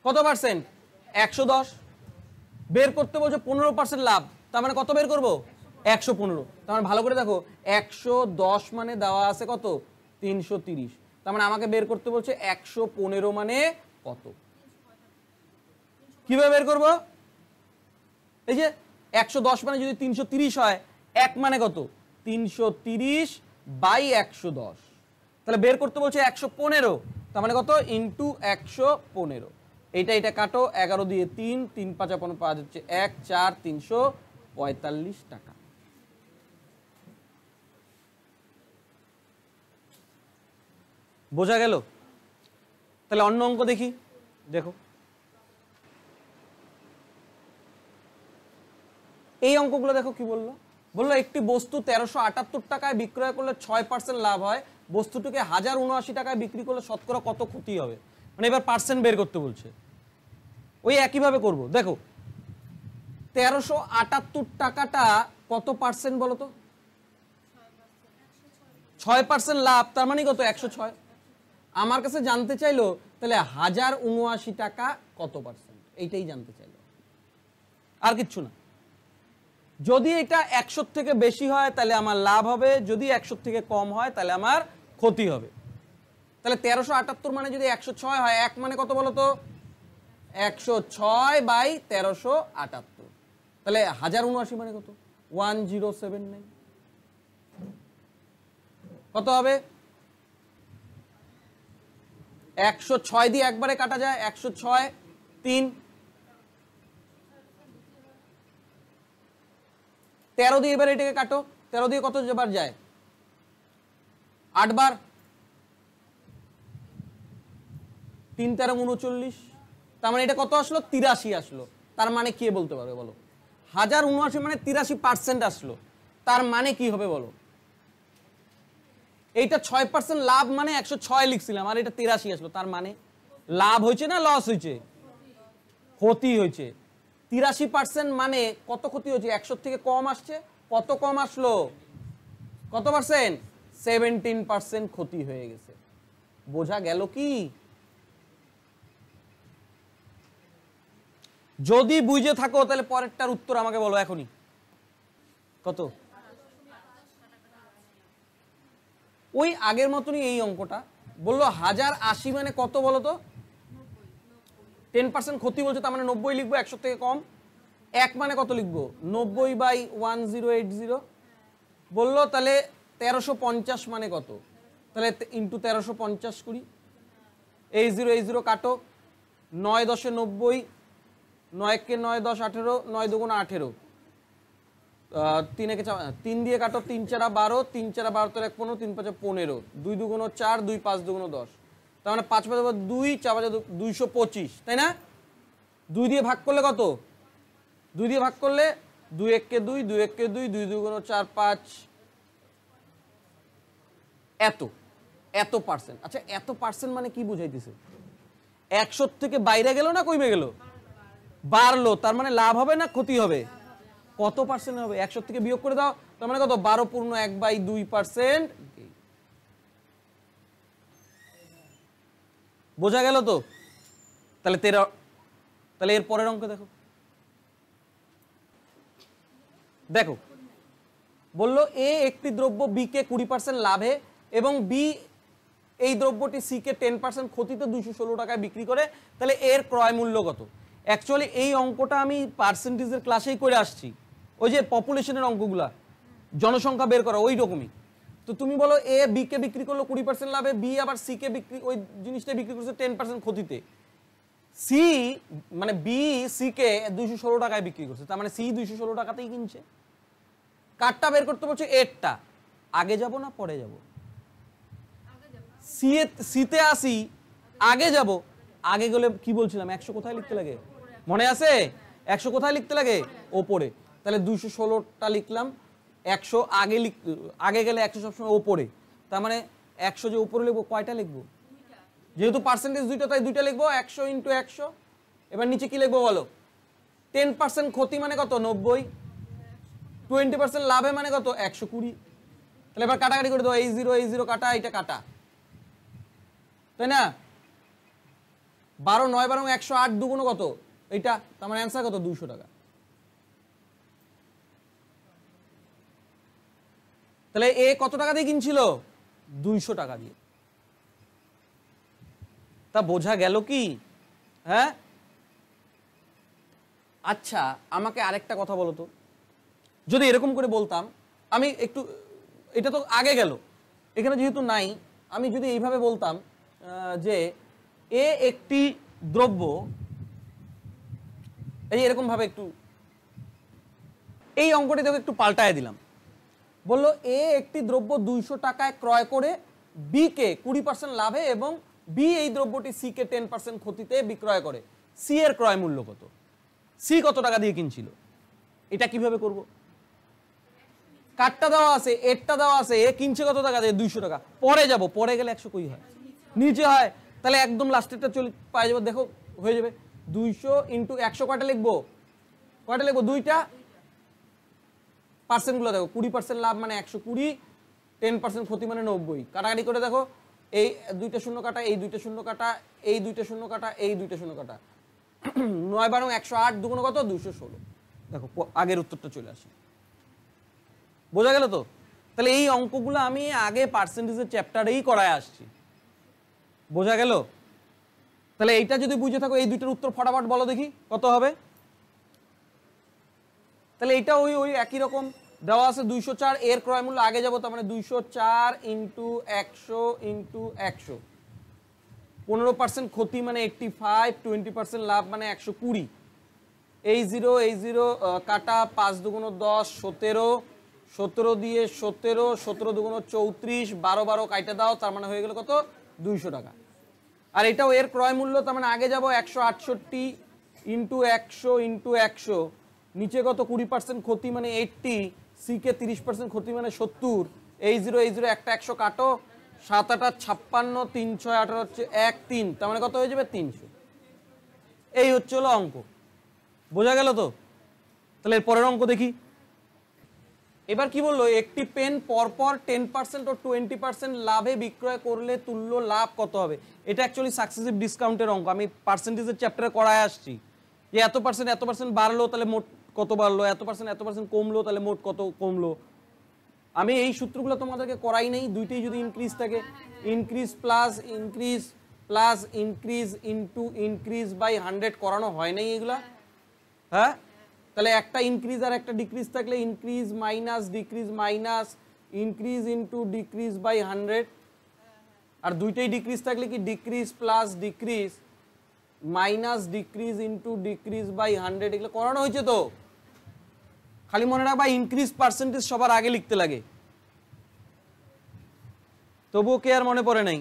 কত পার্সেন্ট? 110। বের করতে বলছে 15% লাভ, তার মানে কত বের করবো? 115। তার মানে ভালো করে দেখো, 110 মানে দেওয়া আছে কত? 330, তার মানে আমাকে বের করতে বলছে 115 মানে কত? কিভাবে বের করবো? এই যে 110 মানে যদি 330 হয়, 1 মানে কত 330 বাই 110, তাহলে বের করতে বলছে 115, তার মানে কত ইন্টু 115। এটা কাটো, 11 দিয়ে 3, 3 5 5 হচ্ছে 1, 4, 345 টাকা। বোঝা গেল? তাহলে অন্য অঙ্ক দেখি, দেখো এই অঙ্কগুলো দেখো কি বললো। বললো একটি বস্তু 1378 টাকায় বিক্রয় করলে 6% লাভ হয়, বস্তুটিকে 1079 টাকায় বিক্রি করলে শতকরা কত ক্ষতি হবে। মানে এবার পার্সেন্ট বের করতে বলছে, ওই একইভাবে করব। দেখো 1378 টাকাটা কত পার্সেন্ট বলো তো? 6% লাভ, তার মানে কত 106। আমার কাছে জানতে চাইলো তাহলে 1079 টাকা কত পার্সেন্ট, এইটাই জানতে চাইলো, আর কিচ্ছু না। যদি এটা 100 থেকে বেশি হয় তাহলে আমার লাভ হবে, যদি 100 থেকে কম হয় তাহলে আমার ক্ষতি হবে। তাহলে 1378 মানে যদি 106 হয়, 1 মানে কত বলো তো 106 বাই 1378, তাহলে 1079 মানে কত 1079, কত হবে 106 দিয়ে একবারে কাটা যায়, 106 3, 13 দিয়ে এবার এটাকে কাটো, 13 দিয়ে কত বার যায় 8 বার, 3 13 39, তার মানে এটা কত আসলো 83 আসলো। তার মানে কি বলতে পারবে বলো? 1079 মানে 83% আসলো, তার মানে কি হবে বলো? এইটা 6% লাভ মানে 106 লিখছিলাম, আর এটা 83 আসলো, তার মানে লাভ হয়েছে না লস হয়েছে? ক্ষতি হয়েছে। 83% মানে কত ক্ষতি হয়েছে? 100 থেকে কম আসছে, কত কম আসলো? কত পার্সেন্ট? 17% ক্ষতি হয়ে গেছে। বোঝা গেল কি? যদি বুঝে থাকো তাহলে পরেরটার উত্তর আমাকে বলো এখনই। কত? ওই আগের মতনই এই অঙ্কটা বললো 1080 মানে কত বলো তো? 10% ক্ষতি বলছে, তার মানে 90 লিখবো, 100 থেকে কম। 1 মানে কত লিখবো 90 বাই 1080 বললো, তাহলে 1350 মানে কত? তাহলে ইন্টু 1350 করি, এই 0 কাটো, 9 10 90, 9 কে 9 10 18, 9 2 18, 3 কে 3 দিয়ে কাটো, 3 4 12, 3 4 12 3 15, 3 5 15, 2 2 4, 2 5 2 10, তার মানে 5 5 2, 4 5 225, তাই না? 2 দিয়ে ভাগ করলে কত? 2 দিয়ে ভাগ করলে 2 1 কে 2, 2 1 কে 2, 2 2 4 5, এত পার্সেন্ট। আচ্ছা এত পার্সেন্ট মানে কি বুঝাইতেছে? 100 থেকে বাইরে গেল না কমে গেল? বাড়লো, তার মানে লাভ হবে না ক্ষতি হবে? কত পার্সেন্ট হবে? 100 থেকে বিয়োগ করে দাও, তার মানে কত 12.1/2%। বোঝা গেল তো? তাহলে 13, তাহলে এর পরের অঙ্ক দেখো। দেখো বললো এ একটি দ্রব্য বি কে 20% লাভে এবং বি এই দ্রব্যটি সি কে 10% ক্ষতিতে 216 টাকায় বিক্রি করে, তাহলে এর ক্রয় মূল্য কত? অ্যাকচুয়ালি এই অঙ্কটা আমি পার্সেন্টেজের ক্লাসেই করে আসছি, ওই যে পপুলেশনের অঙ্কগুলা, জনসংখ্যা বের করা ওই রকমই। তো তুমি বলো এ বি কে বিক্রি করলো 20% লাভে, বি আবার সি কে বিক্রি ওই জিনিসটা বিক্রি করছে 10% ক্ষতিতে, সি মানে বি সি কে 216 টাকায় বিক্রি করছে, তার মানে সি 216 টাকাতেই কিনছে। কারটা বের করতে বলছে এরটা, আগে যাব না পরে যাব? সিতে আসি, আগে যাব। আগে গেলে কি বলছিলাম 100 কোথায় লিখতে লাগে মনে আছে? 100 কোথায় লিখতে লাগে? ওপরে। তাহলে 216টা লিখলাম, 100 আগে গেলে 100 সবসময় ওপরে, তার মানে 100 যে উপরে লিখবো কয়টা লিখবো? যেহেতু পার্সেন্টেজ দুইটা তাই দুইটা লিখবো, 100 × 100। এবার নিচে কি লিখবো বলো? 10% ক্ষতি মানে কত 90, 20% লাভে মানে কত 120। তাহলে এবার কাটাকাটি করে দাও, এই 0 কাটা, এটা কাটা, তাই না? 12 9 12 108, দুগুণ কত এইটা, তার মানে অ্যান্সার কত 200 টাকা। তাহলে এ কত টাকা দিয়ে কিনছিল? 200 টাকা দিয়ে। তা বোঝা গেল কি? হ্যাঁ আচ্ছা আমাকে আরেকটা কথা বলো তো, যদি এরকম করে বলতাম, আমি একটু, এটা তো আগে গেল, এখানে যেহেতু নাই, আমি যদি এইভাবে বলতাম যে এ একটি দ্রব্য, এই এরকম ভাবে একটু এই অঙ্কটি দেখো একটু পাল্টায় দিলাম, বললো এ একটি দ্রব্য 200 টাকায় ক্রয় করে বি কে 20% লাভে এবং বি এই দ্রব্যটি সি কে 10% ক্ষতিতে বিক্রয় করে, সি এর ক্রয় মূল্য কত, সি কত টাকা দিয়ে কিনছিল, এটা কিভাবে করব? কাটটা দেওয়া আছে, এরটা দেওয়া আছে, এ কিনছে কত টাকা দিয়ে 200 টাকা, পরে যাব, পরে গেলে 100 কই হয়, নিচে হয়, তাহলে একদম লাস্টেরটা চলে পাই যাবো, দেখো হয়ে যাবে 200 ইন্টু 100, কয়টা লিখবো, কয়টা লিখবো, দুইটা, পার্সেন্টগুলো দেখো, 20% লাভ মানে 120, 10% ক্ষতি মানে 90, কাটাকাটি করে দেখো, এই দুইটা শূন্য কাটা, এই দুইটা শূন্য কাটা, এই দুইটা শূন্য কাটা, এই দুইটা শূন্য কাটা, 9 12 108, দুগুণ কত 216, দেখো আগের উত্তরটা চলে আসে, বোঝা গেল তো? তাহলে এই অঙ্কগুলো আমি আগে পার্সেন্টেজের চ্যাপ্টারেই করায় আসছি, বোঝা গেল? তাহলে এইটা যদি বুঝে থাকো, এই দুইটার উত্তর ফটাফট বলো দেখি কত হবে। তাহলে এইটা ওই ওই একই রকম দেওয়া আছে 204, এর ক্রয় মূল্য আগে যাবো, তার মানে 204 ইন্টু 100 ইন্টু 100, 15% ক্ষতি মানে 85, 20% লাভ মানে 120, এই জিরো কাটা, 5 দুগুণ 10, 17, 17 দিয়ে 17, 17 দুগুণ 34, 12 12 কাইটা দাও, তার মানে হয়ে গেল কত 200 টাকা। আর এটাও এর ক্রয় মূল্য, তার মানে আগে যাবো 168 ইন্টু 100 ইন্টু 100, নিচে কত 20% ক্ষতি মানে 80, সি কে 30% ক্ষতি মানে 70, এই জিরো একটা 100 কাটো, 7 8 56, 3 6 18 হচ্ছে 1 3, তার মানে কত হয়ে যাবে 300। এই হচ্ছে হলো অঙ্ক, বোঝা গেল তো? তাহলে এর পরের অঙ্ক দেখি। এবার কি বললো, একটি পেন পরপর 10% ও 20% লাভে বিক্রয় করলে তুল্য লাভ কত হবে? এটা অ্যাকচুয়ালি সাকসেসিভ ডিসকাউন্টের অঙ্ক, আমি পার্সেন্টেজের চ্যাপ্টারে করায় আসছি যে এত পার্সেন্ট বাড়লো তাহলে মোট কত বাড়লো, এত পার্সেন্ট কমলো তাহলে মোট কত কমলো। আমি এই সূত্রগুলো তোমাদেরকে করাই নাই, দুইটাই যদি ইনক্রিজ থাকে, increase plus increase into increase by 100 করানো হয় নাই এগুলা, হ্যাঁ? তাহলে একটা ইনক্রিজ আর একটা ডিক্রিজ থাকলে increase minus decrease minus increase into decrease by 100, আর দুইটাই ডিক্রিজ থাকলে কি decrease plus decrease minus decrease into decrease by 100, এগুলো করানো হয়েছে তো। খালি মনে রাখবা ইনক্রিজ পার্সেন্টেজ সবার আগে লিখতে লাগে, তবুও কে আর মনে পড়ে নাই।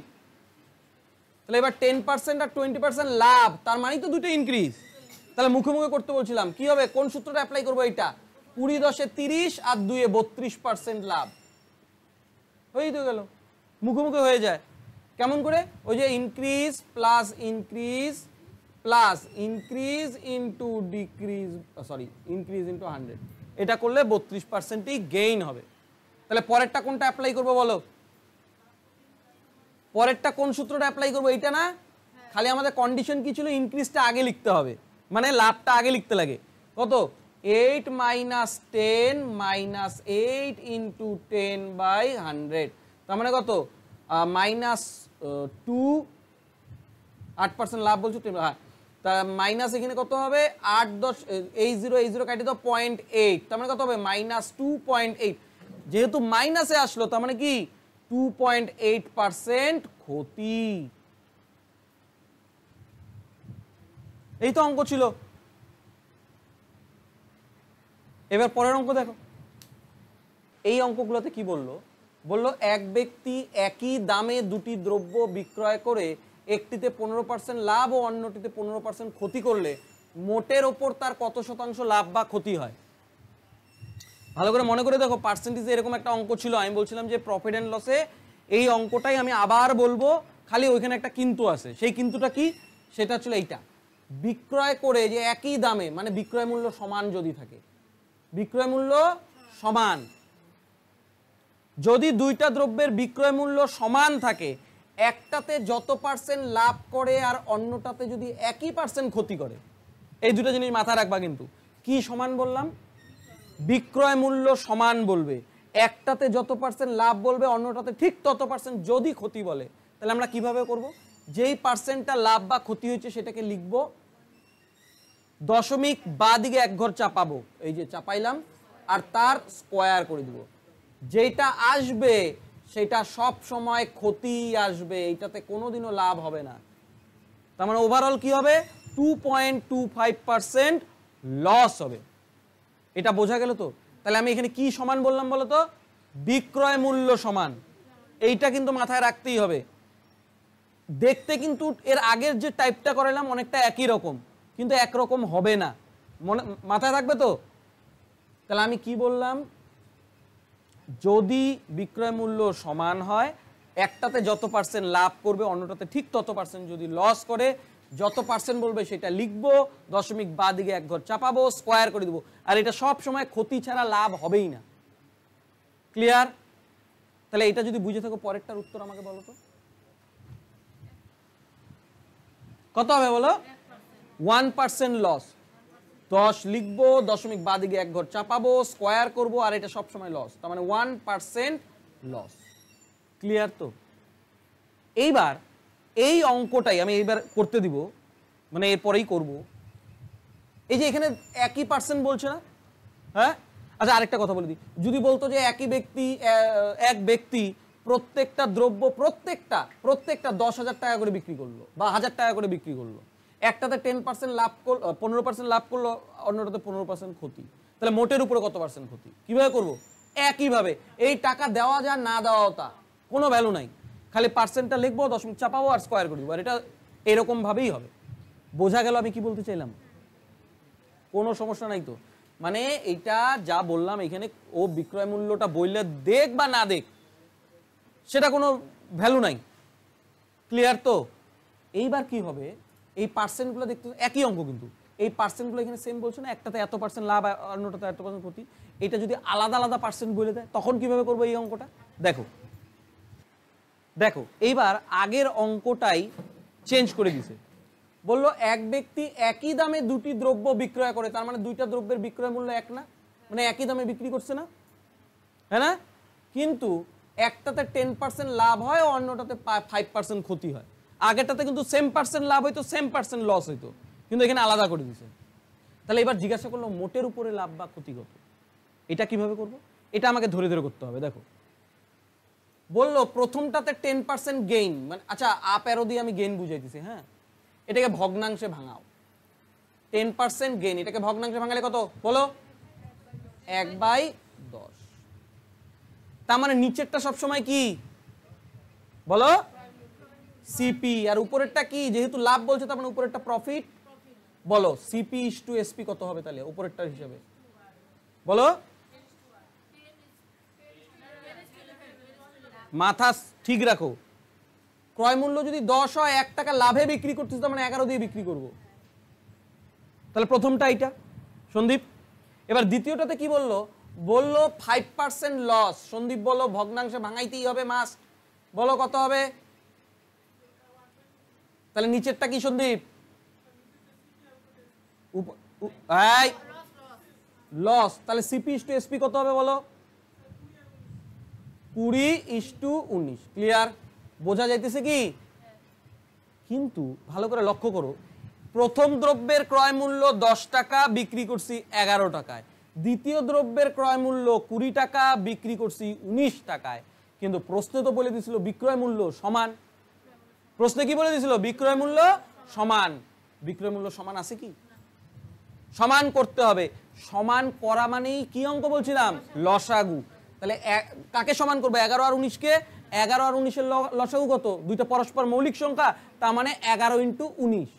তাহলে এবার 10% আর 20% লাভ, তার মানেই তো দুটো ইনক্রিজ, তাহলে মুখে মুখে করতে বলছিলাম, কি হবে, কোন সূত্রটা অ্যাপ্লাই করবো, এটা 20 10 30 আর 2 32% লাভ, হয়েই তো গেল, মুখে মুখে হয়ে যায়। কেমন করে, ওই যে increase increase into decrease, sorry increase into 100, এটা করলে 32%ই গেইন হবে। তাহলে পরেরটা কোনটা অ্যাপ্লাই করবো বলো, পরেরটা কোন সূত্রটা অ্যাপ্লাই করবো, এইটা না? খালি আমাদের কন্ডিশন কি ছিল, ইনক্রিজটা আগে লিখতে হবে, মানে লাভটা আগে লিখতে লাগে, কত 8 মাইনাস 10 মাইনাস 8 ইন্টু 10 বাই 100, তার মানে কত মাইনাস 2, 8% লাভ বলছো তুমি, হ্যাঁ, তা মাইনাস এখানে কত হবে 8 10, এই জিরো কাটি দাও 0.8, তার মানে কত হবে মাইনাস 2.8, যেহেতু মাইনাসে আসলো তার মানে কি 2.8% ক্ষতি। এই তো অঙ্ক ছিল। এবার পরের অঙ্ক দেখো, এই অঙ্কগুলোতে কি বললো, বললো এক ব্যক্তি একই দামে দুটি দ্রব্য বিক্রয় করে একটিতে 15% লাভ ও অন্যটিতে 15% ক্ষতি করলে মোটের ওপর তার কত শতাংশ লাভ বা ক্ষতি হয়? ভালো করে মনে করে দেখো, পার্সেন্টেজে এরকম একটা অঙ্ক ছিল, আমি বলছিলাম যে প্রফিট অ্যান্ড লসে এই অঙ্কটাই আমি আবার বলবো, খালি ওইখানে একটা কিন্তু আছে, সেই কিন্তুটা কি, সেটা হচ্ছে এইটা, বিক্রয় করে যে একই দামে, মানে বিক্রয় মূল্য সমান যদি থাকে, বিক্রয় মূল্য সমান, যদি দুইটা দ্রব্যের বিক্রয় মূল্য সমান থাকে, একটাতে যত পার্সেন্ট লাভ করে আর অন্যটাতে যদি একই পার্সেন্ট ক্ষতি করে, এই দুটো জিনিস মাথায় রাখবা। কিন্তু কি সমান বললাম, বিক্রয় মূল্য সমান বলবে, একটাতে যত পার্সেন্ট লাভ বলবে অন্যটাতে ঠিক তত পার্সেন্ট যদি ক্ষতি বলে, তাহলে আমরা কিভাবে করব, যেই পার্সেন্টটা লাভ বা ক্ষতি হয়েছে সেটাকে লিখব দশমিক বা দিকে এক ঘর চাপাবো, এই যে চাপাইলাম, আর তার স্কোয়ার করে দিব। যেটা আসবে সেটা সব সময় ক্ষতি আসবে, এটাতে কোনোদিনও লাভ হবে না। তার মানে ওভারঅল কি হবে? 2.25% লস হবে। এটা বোঝা গেল তো? তাহলে আমি এখানে কি সমান বললাম বলো তো? বিক্রয় মূল্য সমান। এইটা কিন্তু মাথায় রাখতেই হবে। দেখতে কিন্তু এর আগের যে টাইপটা করালাম অনেকটা একই রকম, কিন্তু একরকম হবে না, মনে মাথায় থাকবে তো? তাহলে আমি কি বললাম? যদি বিক্রয় মূল্য সমান হয়, একটাতে যত পার্সেন্ট লাভ করবে অন্যটাতে ঠিক তত পার্সেন্ট যদি লস করে, যত পার্সেন্ট বলবে সেটা লিখবো, দশমিক বা দিকে এক ঘর চাপাবো, স্কোয়ার করে দিব। আর এটা সব সময় ক্ষতি ছাড়া লাভ হবেই না। ক্লিয়ার? তাহলে এটা যদি বুঝে থাকো, পরেরটার উত্তর আমাকে বলো তো কত হবে বলো? 1% লস। 10 লিখবো, দশমিক বা দিকে এক ঘর চাপাবো, স্কোয়ার করব, আর এটা সব সময় লস, তার মানে 1% লস। ক্লিয়ার তো? এইবার এই অঙ্কটাই আমি এইবার করতে দিব, মানে এরপরেই করব। এই যে এখানে একই পার্সেন্ট বলছে না? হ্যাঁ, আচ্ছা আরেকটা কথা বলে দিই। যদি বলতো যে এক ব্যক্তি প্রত্যেকটা দ্রব্য প্রত্যেকটা 10,000 টাকা করে বিক্রি করলো বা 1,000 টাকা করে বিক্রি করলো, একটাতে 10% লাভ করলো, 15% লাভ করলো, অন্যটাতে 15% ক্ষতি, তাহলে মোটের উপরে কত পার্সেন্ট ক্ষতি? কিভাবে করব? একইভাবে, এই টাকা দেওয়া যা না দেওয়াও তা, কোনো ভ্যালু নাই, খালি পার্সেন্টটা লিখবো, দশমিক চাপাবো আর স্কোয়ার করে দিব, আর এটা এরকম ভাবেই হবে। বোঝা গেল আমি কি বলতে চাইলাম? কোনো সমস্যা নাই তো? মানে এটা যা বললাম এখানে, ও বিক্রয় মূল্যটা বললে দেখ বা না দেখ, সেটা কোনো ভ্যালু নাই। ক্লিয়ার তো? এইবার কি হবে? এই পার্সেন্টগুলো দেখতে একই অঙ্ক, কিন্তু এই পার্সেন্টগুলো এখানে সেম বলছে না, একটাতে এত পার্সেন্ট লাভ, অন্যটাতে এত পার্সেন্ট ক্ষতি। এটা যদি আলাদা আলাদা পার্সেন্ট বলে দেয়, তখন কিভাবে করবো এই অঙ্কটা? দেখো দেখো, এইবার আগের অঙ্কটাই চেঞ্জ করে দিছে। বললো এক ব্যক্তি একই দামে দুটি দ্রব্য বিক্রয় করে, তার মানে দুইটা দ্রব্যের বিক্রয় মূল্য এক না, মানে একই দামে বিক্রি করছে না, হ্যাঁ না? কিন্তু একটাতে 10% লাভ হয়, অন্যটাতে 5% ক্ষতি হয়। আগেরটাতে কিন্তু সেম পার্সেন্ট লাভ হইতো, সেম পার্সেন্ট লস হইতো, কিন্তু এখানে আলাদা করে দিছে। তাহলে এবার জিজ্ঞাসা করলো মোটের উপরে লাভ বা ক্ষতি কত? এটা কিভাবে করব? এটা আমাকে ধরে ধরে করতে হবে। দেখো, বললো প্রথমটাতে 10% গেইন, মানে আচ্ছা আপ অ্যারো দিয়ে আমি গেইন বুঝাইতেছি, হ্যাঁ, এটাকে ভগ্নাংশে ভাঙাও। 10% গেইন, এটাকে ভগ্নাংশে ভাঙালে কত বলো? 1/10। তার মানে নিচেরটা সবসময় কি বলো? সিপি, আর উপরেরটা কি? যেহেতু লাভ বলছে তার মানে উপরেরটা প্রফিট। বলো সিপি ইস টু এসপি কত হবে তাহলে উপরেরটার হিসাবে? বলো, মাথা ঠিক রাখো। ক্রয় মূল্য যদি 10 হয়, 1 টাকা লাভে বিক্রি করতেছে, তার মানে 11 দিয়ে বিক্রি করব। তাহলে প্রথমটা এইটা সন্দীপ। এবার দ্বিতীয়টাতে কি বললো? বললো 5% লস। সন্দীপ বলো ভগ্নাংশে ভাঙাইতেই হবে মাস্ট। বলো কত হবে? তাহলে নিচেরটা কি সন্দীপ? লস। তাহলে সিপি ইস টু এসপি কত হবে বলো? 20:19। ক্লিয়ার? বোঝা যাইতেছে কি? কিন্তু ভালো করে লক্ষ্য করো, প্রথম দ্রব্যের ক্রয় মূল্য 10 টাকা, বিক্রি করছি 11 টাকায়। দ্বিতীয় দ্রব্যের ক্রয় মূল্য 20 টাকা, বিক্রি করছি 19 টাকায়। কিন্তু প্রশ্নে তো বলে দিছিল বিক্রয় মূল্য সমান। প্রশ্নে কি বলে দিছিল? বিক্রয় মূল্য সমান। বিক্রয় মূল্য সমান আছে কি? সমান করতে হবে। সমান করা মানেই কি অঙ্ক বলছিলাম? লসাগু। তাহলে কাকে সমান করবো? 11 আর 19 কে। 11 আর 19 এর লসাগু কত? দুইটা পরস্পর মৌলিক সংখ্যা, তার মানে 11 × 19।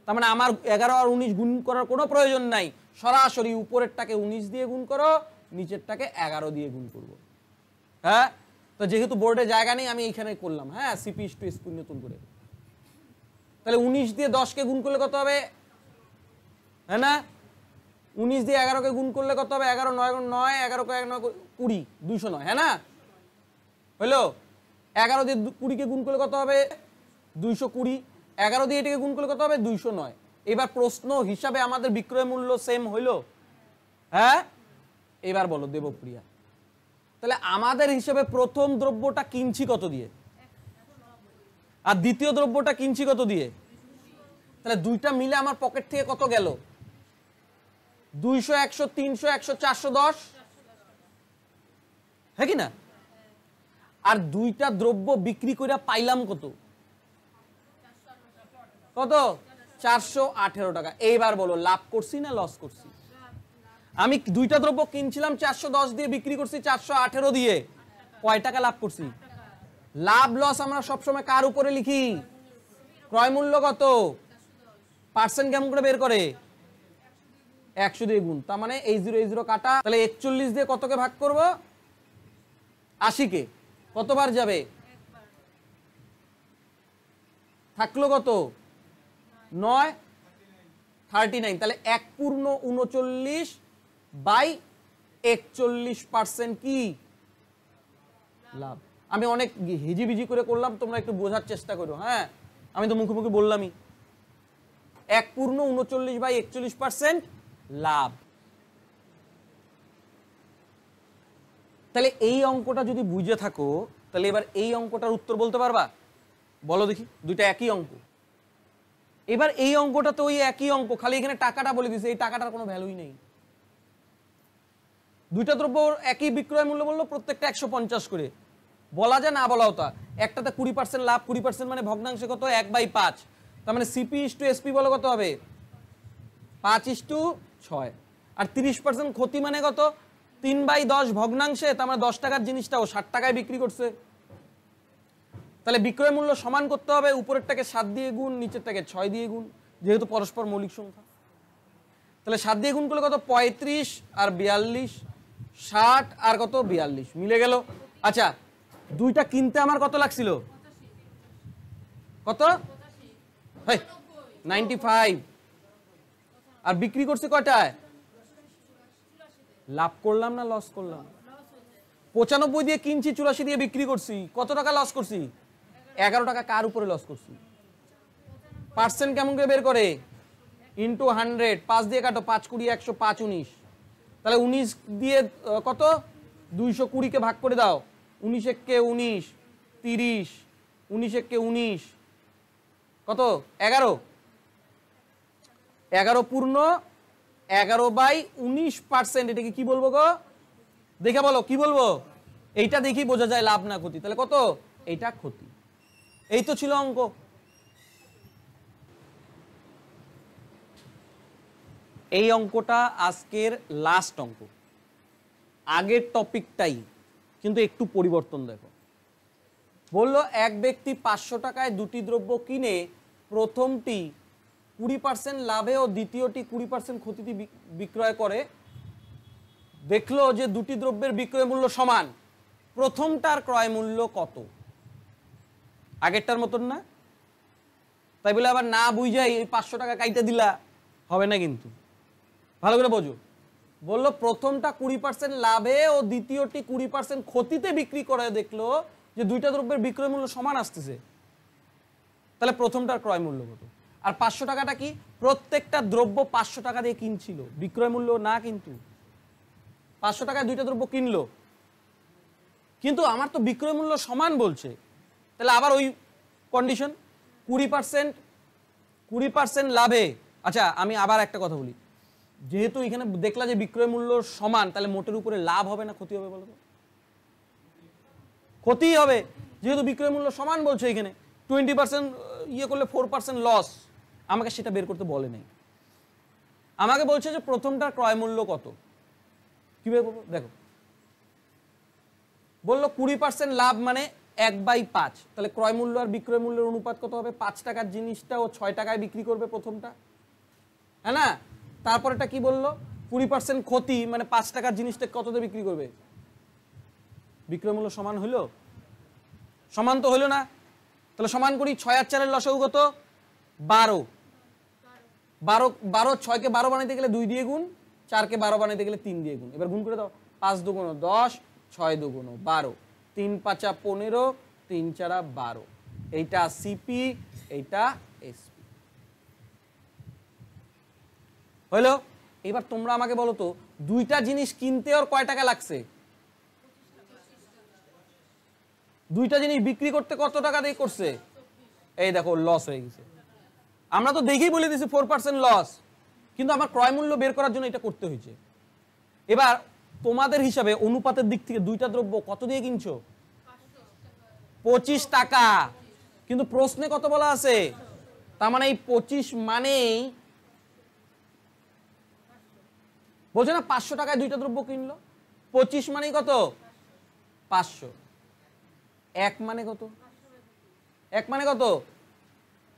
তার মানে আমার 11 আর 19 গুণ করার কোনো প্রয়োজন নাই, সরাসরি উপরেরটাকে 19 দিয়ে গুণ করো, নিচেরটাকে 11 দিয়ে গুণ করব। হ্যাঁ, তো যেহেতু বোর্ডে জায়গা নেই আমি এইখানে করলাম। হ্যাঁ, সিপি ইস টু এসপি নতুন করে। তাহলে 19 দিয়ে 10 কে গুণ করলে কত হবে? হ্যাঁ না, 19 দিয়ে 11 কে গুণ করলে কত হবে? 11 9 9, 11 কে 1 9 20, 209। হ্যাঁ না, হইলো? 11 দিয়ে 20 কে গুণ করলে কত হবে? 220। 11 দিয়ে এটাকে গুণ করলে কত হবে? 209। এবার প্রশ্ন হিসাবে আমাদের বিক্রয় মূল্য সেম হইলো? হ্যাঁ, এবার বলো দেবপ্রিয়া, তাহলে আমাদের হিসাবে প্রথম দ্রব্যটা কিনছি কত দিয়ে, আর দ্বিতীয় দ্রব্যটা কিনছি কত দিয়ে? তাহলে দুইটা মিলে আমার পকেট থেকে কত গেল? 200 100 300 100 410, হ্যাঁ কি না? আর দুইটা দ্রব্য বিক্রি করে পাইলাম কত? কত? 418 টাকা। এইবার বলো লাভ করছি না লস করছি? আমি দুইটা দ্রব্য কিনছিলাম 410 দিয়ে, বিক্রি করছি 418 দিয়ে, কয় টাকা লাভ করছি? লাভ লস আমরা সবসময় কার উপরে লিখি? ক্রয় মূল্য কত, পার্সেন্ট কেমন করে বের করে? 100 দিয়ে গুণ। তার মানে এই 0 কাটা, তাহলে 41 দিয়ে কতকে ভাগ করব? 80 কে কতবার যাবে? থাকলো কত? 9, 39। তাহলে 1/39 কি লাভ? আমি অনেক হিজিবিজি করে করলাম, তোমরা একটু বোঝার চেষ্টা করো। হ্যাঁ, আমি তো মুখে মুখে বললামই। 1/39/41% লাভ। তাহলে এই অঙ্কটা যদি বুঝে থাকো, তাহলে এবার এই অঙ্কটার উত্তর বলতে পারবা? বলো দেখি, দুইটা একই অঙ্ক। এবার এই অঙ্কটা তো ওই একই অঙ্ক, খালি এখানে টাকাটা বলে দিছে, এই টাকাটার কোনো ভ্যালুই নেই। দুইটা দ্রব্য একই বিক্রয় মূল্য বললো, প্রত্যেকটা 150 করে, বলা যায় না বলাও তা। একটাতে 20% লাভ, 20% মানে ভগ্নাংশে কত? 1/5। তার মানে CP/SP বলো কত হবে? 5/6। আর 30% ক্ষতি মানে কত? 3/10 ভগ্নাংশে, তার মানে 10 টাকার জিনিসটা ও 60 টাকায় বিক্রি করছে। তাহলে বিক্রয় মূল্য সমান করতে হবে, উপরেরটাকে 7 দিয়ে গুণ, নিচেরটাকে 6 দিয়ে গুণ, যেহেতু পরস্পর মৌলিক সংখ্যা। তাহলে 7 দিয়ে গুণ করলে কত? 35 আর 42, 60 আর কত? 42 মিলে গেল। আচ্ছা, দুইটা কিনতে আমার কত লাগছিল? কত? 95। আর বিক্রি করছি কয়টায়? লাভ করলাম না লস করলাম? 95 দিয়ে কিনছি, 84 দিয়ে বিক্রি করছি, কত টাকা লস করছি? 11 টাকা। কার উপরে লস করছি? পার্সেন্ট কেমন করে বের করে? ইন্টু 100। 5 দিয়ে কাটো, 5 20 100, 5 19। তাহলে 19 দিয়ে কত? 220 কে ভাগ করে দাও। 19 একে 19, 30, 19 একে 19, কত? 11। 11 পূর্ণ 11/19%। এটাকে কি বলবো গো? দেখে বলো কি বলবো? এইটা দেখি বোঝা যায় লাভ না ক্ষতি। তাহলে কত? এইটা ক্ষতি। এই তো ছিল অঙ্ক। এই অঙ্কটা আজকের লাস্ট অঙ্ক, আগের টপিকটাই, কিন্তু একটু পরিবর্তন দেখো। বললো এক ব্যক্তি 500 টাকায় দুটি দ্রব্য কিনে প্রথমটি 20% লাভে ও দ্বিতীয়টি 20% ক্ষতিতে বিক্রয় করে। দেখলো যে দুটি দ্রব্যের বিক্রয় মূল্য সমান, প্রথমটার ক্রয় মূল্য কত? আগেরটার মতন না? তাই বলে আবার না বুঝাই 500 টাকা কাইতে দিলা হবে না, কিন্তু ভালো করে বোঝো। বললো প্রথমটা 20% লাভে ও দ্বিতীয়টি 20% ক্ষতিতে বিক্রি করে, দেখলো যে দুইটা দ্রব্যের বিক্রয় মূল্য সমান আসতেছে। তাহলে প্রথমটার ক্রয় মূল্য কত? আর 500 টাকাটা কি? প্রত্যেকটা দ্রব্য 500 টাকা দিয়ে কিনছিল, বিক্রয় মূল্য না। কিন্তু 500 টাকায় দুইটা দ্রব্য কিনলো, কিন্তু আমার তো বিক্রয় মূল্য সমান বলছে। তাহলে আবার ওই কন্ডিশন, 20% লাভে। আচ্ছা, আমি আবার একটা কথা বলি, যেহেতু এখানে দেখলা যে বিক্রয় মূল্য সমান, তাহলে মোটের উপরে লাভ হবে না ক্ষতি হবে? বলো তো। ক্ষতি হবে, যেহেতু বিক্রয় মূল্য সমান বলছে। এখানে 20% ইয়ে করলে 4% লস। আমাকে সেটা বের করতে বলে নাই, আমাকে বলছে যে প্রথমটার ক্রয় মূল্য কত। কি বের করবো? দেখো, বললো 20% লাভ মানে 1/5। তাহলে ক্রয় মূল্য আর বিক্রয় মূল্যের অনুপাত কত হবে? 5 টাকার জিনিসটা ও 6 টাকায় বিক্রি করবে প্রথমটা, হ্যাঁ না? তারপরেটা কি বললো? 20% ক্ষতি মানে 5 টাকার জিনিসটা কততে বিক্রি করবে? বিক্রয় মূল্য সমান হইলো? সমান তো হইলো না। তাহলে সমান করি, 6 আর 4 লসাগু কত? 12। 12 6কে 12 বানাইতে গেলে 2 দিয়ে গুণ, 4কে 12 বানাইতে গেলে 3 দিয়ে গুণ। এবার গুণ করে দাও, 5 দুগুণ 10, 6 দুগুণ 12, 3 5 15, 3 4 12। এইটা সিপি, এইটা এসপি। হইলো? এবার তোমরা আমাকে বলো তো, দুইটা জিনিস কিনতে ওর কয় টাকা লাগছে? দুইটা জিনিস বিক্রি করতে কত টাকা দিয়ে করছে? এই দেখো লস হয়ে গেছে। আমরা তো দেখেই বলে দিছি 4% লস। কিন্তু আমার ক্রয় মূল্য বের করার জন্য এটা করতে হয়েছে। এবার তোমাদের হিসাবে অনুপাতের দিক থেকে দুইটা দ্রব্য কত দিয়ে কিনছো? 25 টাকা, কিন্তু প্রশ্নে কত বলা আছে? তার মানে এই 25 মানেই বলছে না 500 টাকায় দুইটা দ্রব্য কিনলো, 25 মানেই কত? 500। এক মানে কত? এক মানে কত?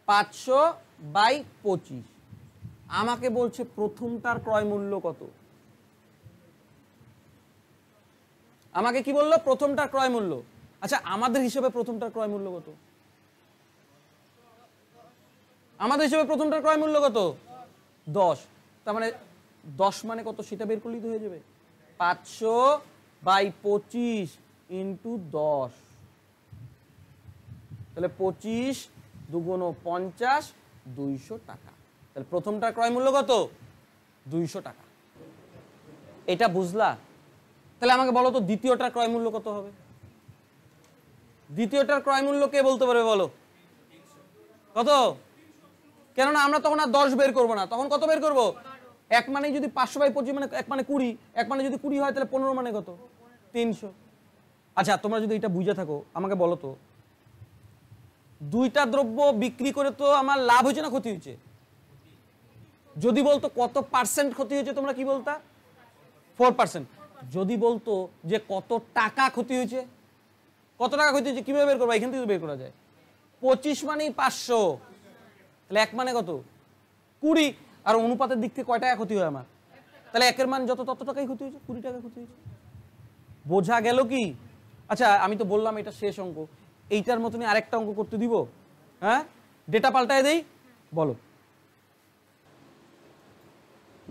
500/25। আমাকে বলছে প্রথমটার ক্রয় মূল্য কত? আমাকে কি বললো? প্রথমটার ক্রয় মূল্য। আচ্ছা আমাদের হিসেবে প্রথমটার ক্রয় মূল্য কত? আমাদের হিসেবে প্রথমটার ক্রয় মূল্য কত? 10। তার মানে 10 মানে কত সেটা বের করলেই তো হয়ে যাবে। 500/25 × 10, তাহলে 25 2 × 50, 200 টাকা। তাহলে প্রথমটার ক্রয় মূল্য কত? 200 টাকা। এটা বুঝলা? তাহলে আমাকে বলো তো দ্বিতীয়টার ক্রয় মূল্য কত হবে? দ্বিতীয়টার ক্রয় মূল্য কে বলতে পারবে বলো? কত? কেননা আমরা তখন আর 10 বের করবো না, তখন কত বের করবো? এক মানে যদি 500/25 মানে এক মানে 20, এক মানে যদি 20 হয় তাহলে 15 মানে কত? 300। আচ্ছা তোমরা যদি এটা বুঝে থাকো আমাকে বলো তো, দুইটা দ্রব্য বিক্রি করে তো আমার লাভ হয়েছে না ক্ষতি হয়েছে? যদি বলতো কত পার্সেন্ট ক্ষতি হয়েছে তোমরা কি বলতা? 4%। যদি বলতো যে কত টাকা ক্ষতি হয়েছে, কত টাকা ক্ষতি হয়েছে কিভাবে বের করবো? এখান থেকে বের করা যায়। 25 মানেই 500, তাহলে এক মানে কত? 20। আর অনুপাতের দিক থেকে কয় টাকা ক্ষতি হয় আমার? তাহলে একের মান যত তত টাকাই ক্ষতি হয়েছে, 20 টাকা ক্ষতি হয়েছে। বোঝা গেল কি? আচ্ছা আমি তো বললাম এটা শেষ অঙ্ক, এইটার মতনই আরেকটা অঙ্ক করতে দিব। হ্যাঁ, ডেটা পাল্টায় দেই, বলো।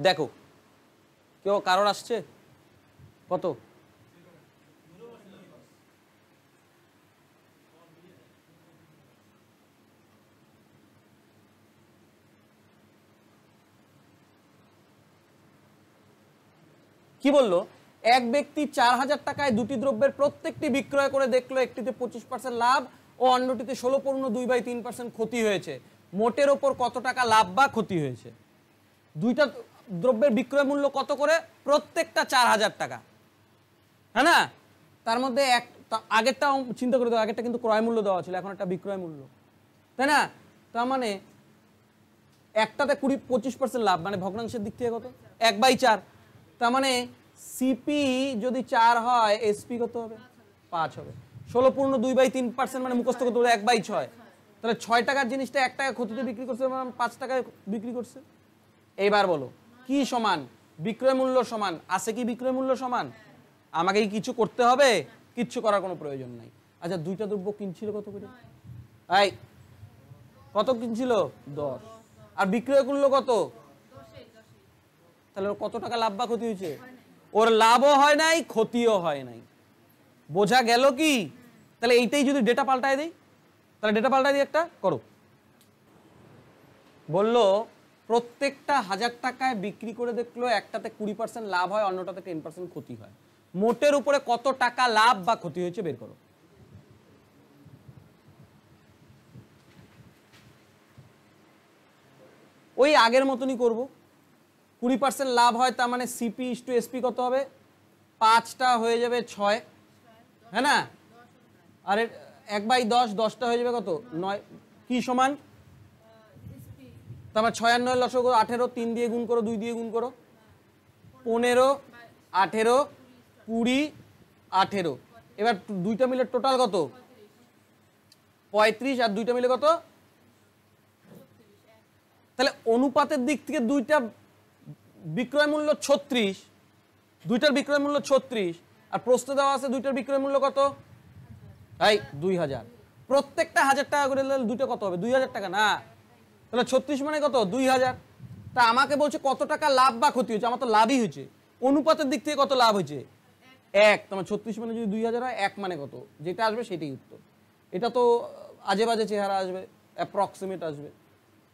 দেখো কেউ কারোর আসছে কত? কি বললো? এক ব্যক্তি 4000 টাকায় দুটি দ্রব্যের প্রত্যেকটি বিক্রয় করে দেখলো একটিতে 25% লাভ ও অন্যটিতে 16.2/3% ক্ষতি হয়েছে। মোটের ওপর কত টাকা লাভ বা ক্ষতি হয়েছে? দুইটা দ্রব্যের বিক্রয় মূল্য কত করে? প্রত্যেকটা 4000 টাকা, হ্যাঁ না? তার মধ্যে আগেরটা চিন্তা করে দাও, আগেরটা কিন্তু ক্রয় মূল্য দেওয়া ছিল, এখন একটা বিক্রয় মূল্য, তাই না? তার মানে একটাতে 25% লাভ, মানে ভগ্নাংশের দিক থেকে কত? 1/4। তার মানে সিপি যদি 4 হয় এসপি কত হবে? 5 হবে। 16.2/3% মানে মুখস্থ করতে হবে 1/6। তাহলে 6 টাকার জিনিসটা 1 টাকা ক্ষতিতে বিক্রি করছে, 5 টাকায় বিক্রি করছে। এইবার বলো কি সমান? বিক্রয় মূল্য সমান। আছে কি বিক্রয় মূল্য সমান? আমাকে কি কিছু করতে হবে? কিচ্ছু করার কোনো প্রয়োজন নাই। আচ্ছা দুইটা দ্রব্য কিনছিল কত করে? এই কত কিনছিল? 10। আর বিক্রয় মূল্য কত? তাহলে ওর কত টাকা লাভ বা ক্ষতি হয়েছে? ওর লাভও হয় নাই, ক্ষতিও হয় নাই। বোঝা গেল কি? তাহলে এইটাই যদি ডেটা পাল্টায় দেই, তাহলে ডেটা পাল্টায় দিই একটা করো। বললো প্রত্যেকটা 1000 টাকায় বিক্রি করে দেখলো একটাতে 20% লাভ হয়, অন্যটাতে 10% ক্ষতি হয়। মোটের উপরে কত টাকা লাভ বা ক্ষতি হয়েছে বের করো। ওই আগের মতনই করব। 20% লাভ হয়, তার মানে সিপি ইস টু এসপি কত হবে? 5টা হয়ে যাবে 6, হ্যাঁ না? আর 1/10, 10টা হয়ে যাবে কত? 9। কি সমান? তারপর 6 আর 9 লসগু 18, 3 দিয়ে গুণ করো, 2 দিয়ে গুণ করো, 15, 18, 20, 18। এবার দুইটা মিলে টোটাল কত? 35। আর দুইটা মিলে কত? তাহলে অনুপাতের দিক থেকে দুইটা বিক্রয় মূল্য 36, দুইটার বিক্রয় মূল্য 36। আর প্রশ্ন দেওয়া আছে দুইটার বিক্রয় মূল্য কত? এই 2000। প্রত্যেকটা 1000 টাকা করে দিলে দুইটা কত হবে? 2000 টাকা না? তাহলে 36 মানে কত? 2000। তা আমাকে বলছে কত টাকা লাভ বা ক্ষতি হয়েছে? আমার তো লাভই হয়েছে। অনুপাতের দিক থেকে কত লাভ হয়েছে? 1। তোমার 36 মানে যদি 2000 হয়, 1 মানে কত? যেটা আসবে সেটাই উত্তর। এটা তো আজে বাজে চেহারা আসবে, অ্যাপ্রক্সিমেট আসবে।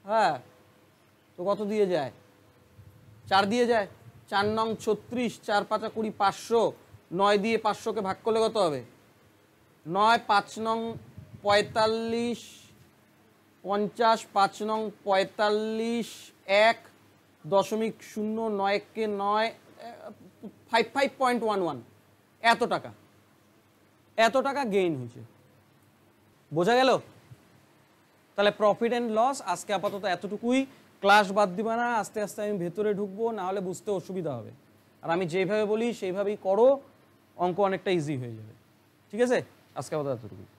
হ্যাঁ, তো কত দিয়ে যায়? 4 দিয়ে যায়। 4 নং 36, 4 5 20, 500। 9 দিয়ে 500কে ভাগ করলে কত হবে? 9, 5 নং 45, 50, 5 নং 45, 1, 0.09 55.11 এত টাকা গেইন হয়েছে। বোঝা গেল? তাহলে প্রফিট অ্যান্ড লস আজকে আপাতত এতটুকুই। ক্লাস বাদ দিবা না, আস্তে আস্তে আমি ভেতরে ঢুকবো, না হলে বুঝতে অসুবিধা হবে। আর আমি যেভাবে বলি সেইভাবেই করো, অঙ্ক অনেকটা ইজি হয়ে যাবে। ঠিক আছে, আজকে আপাতত এতটুকুই।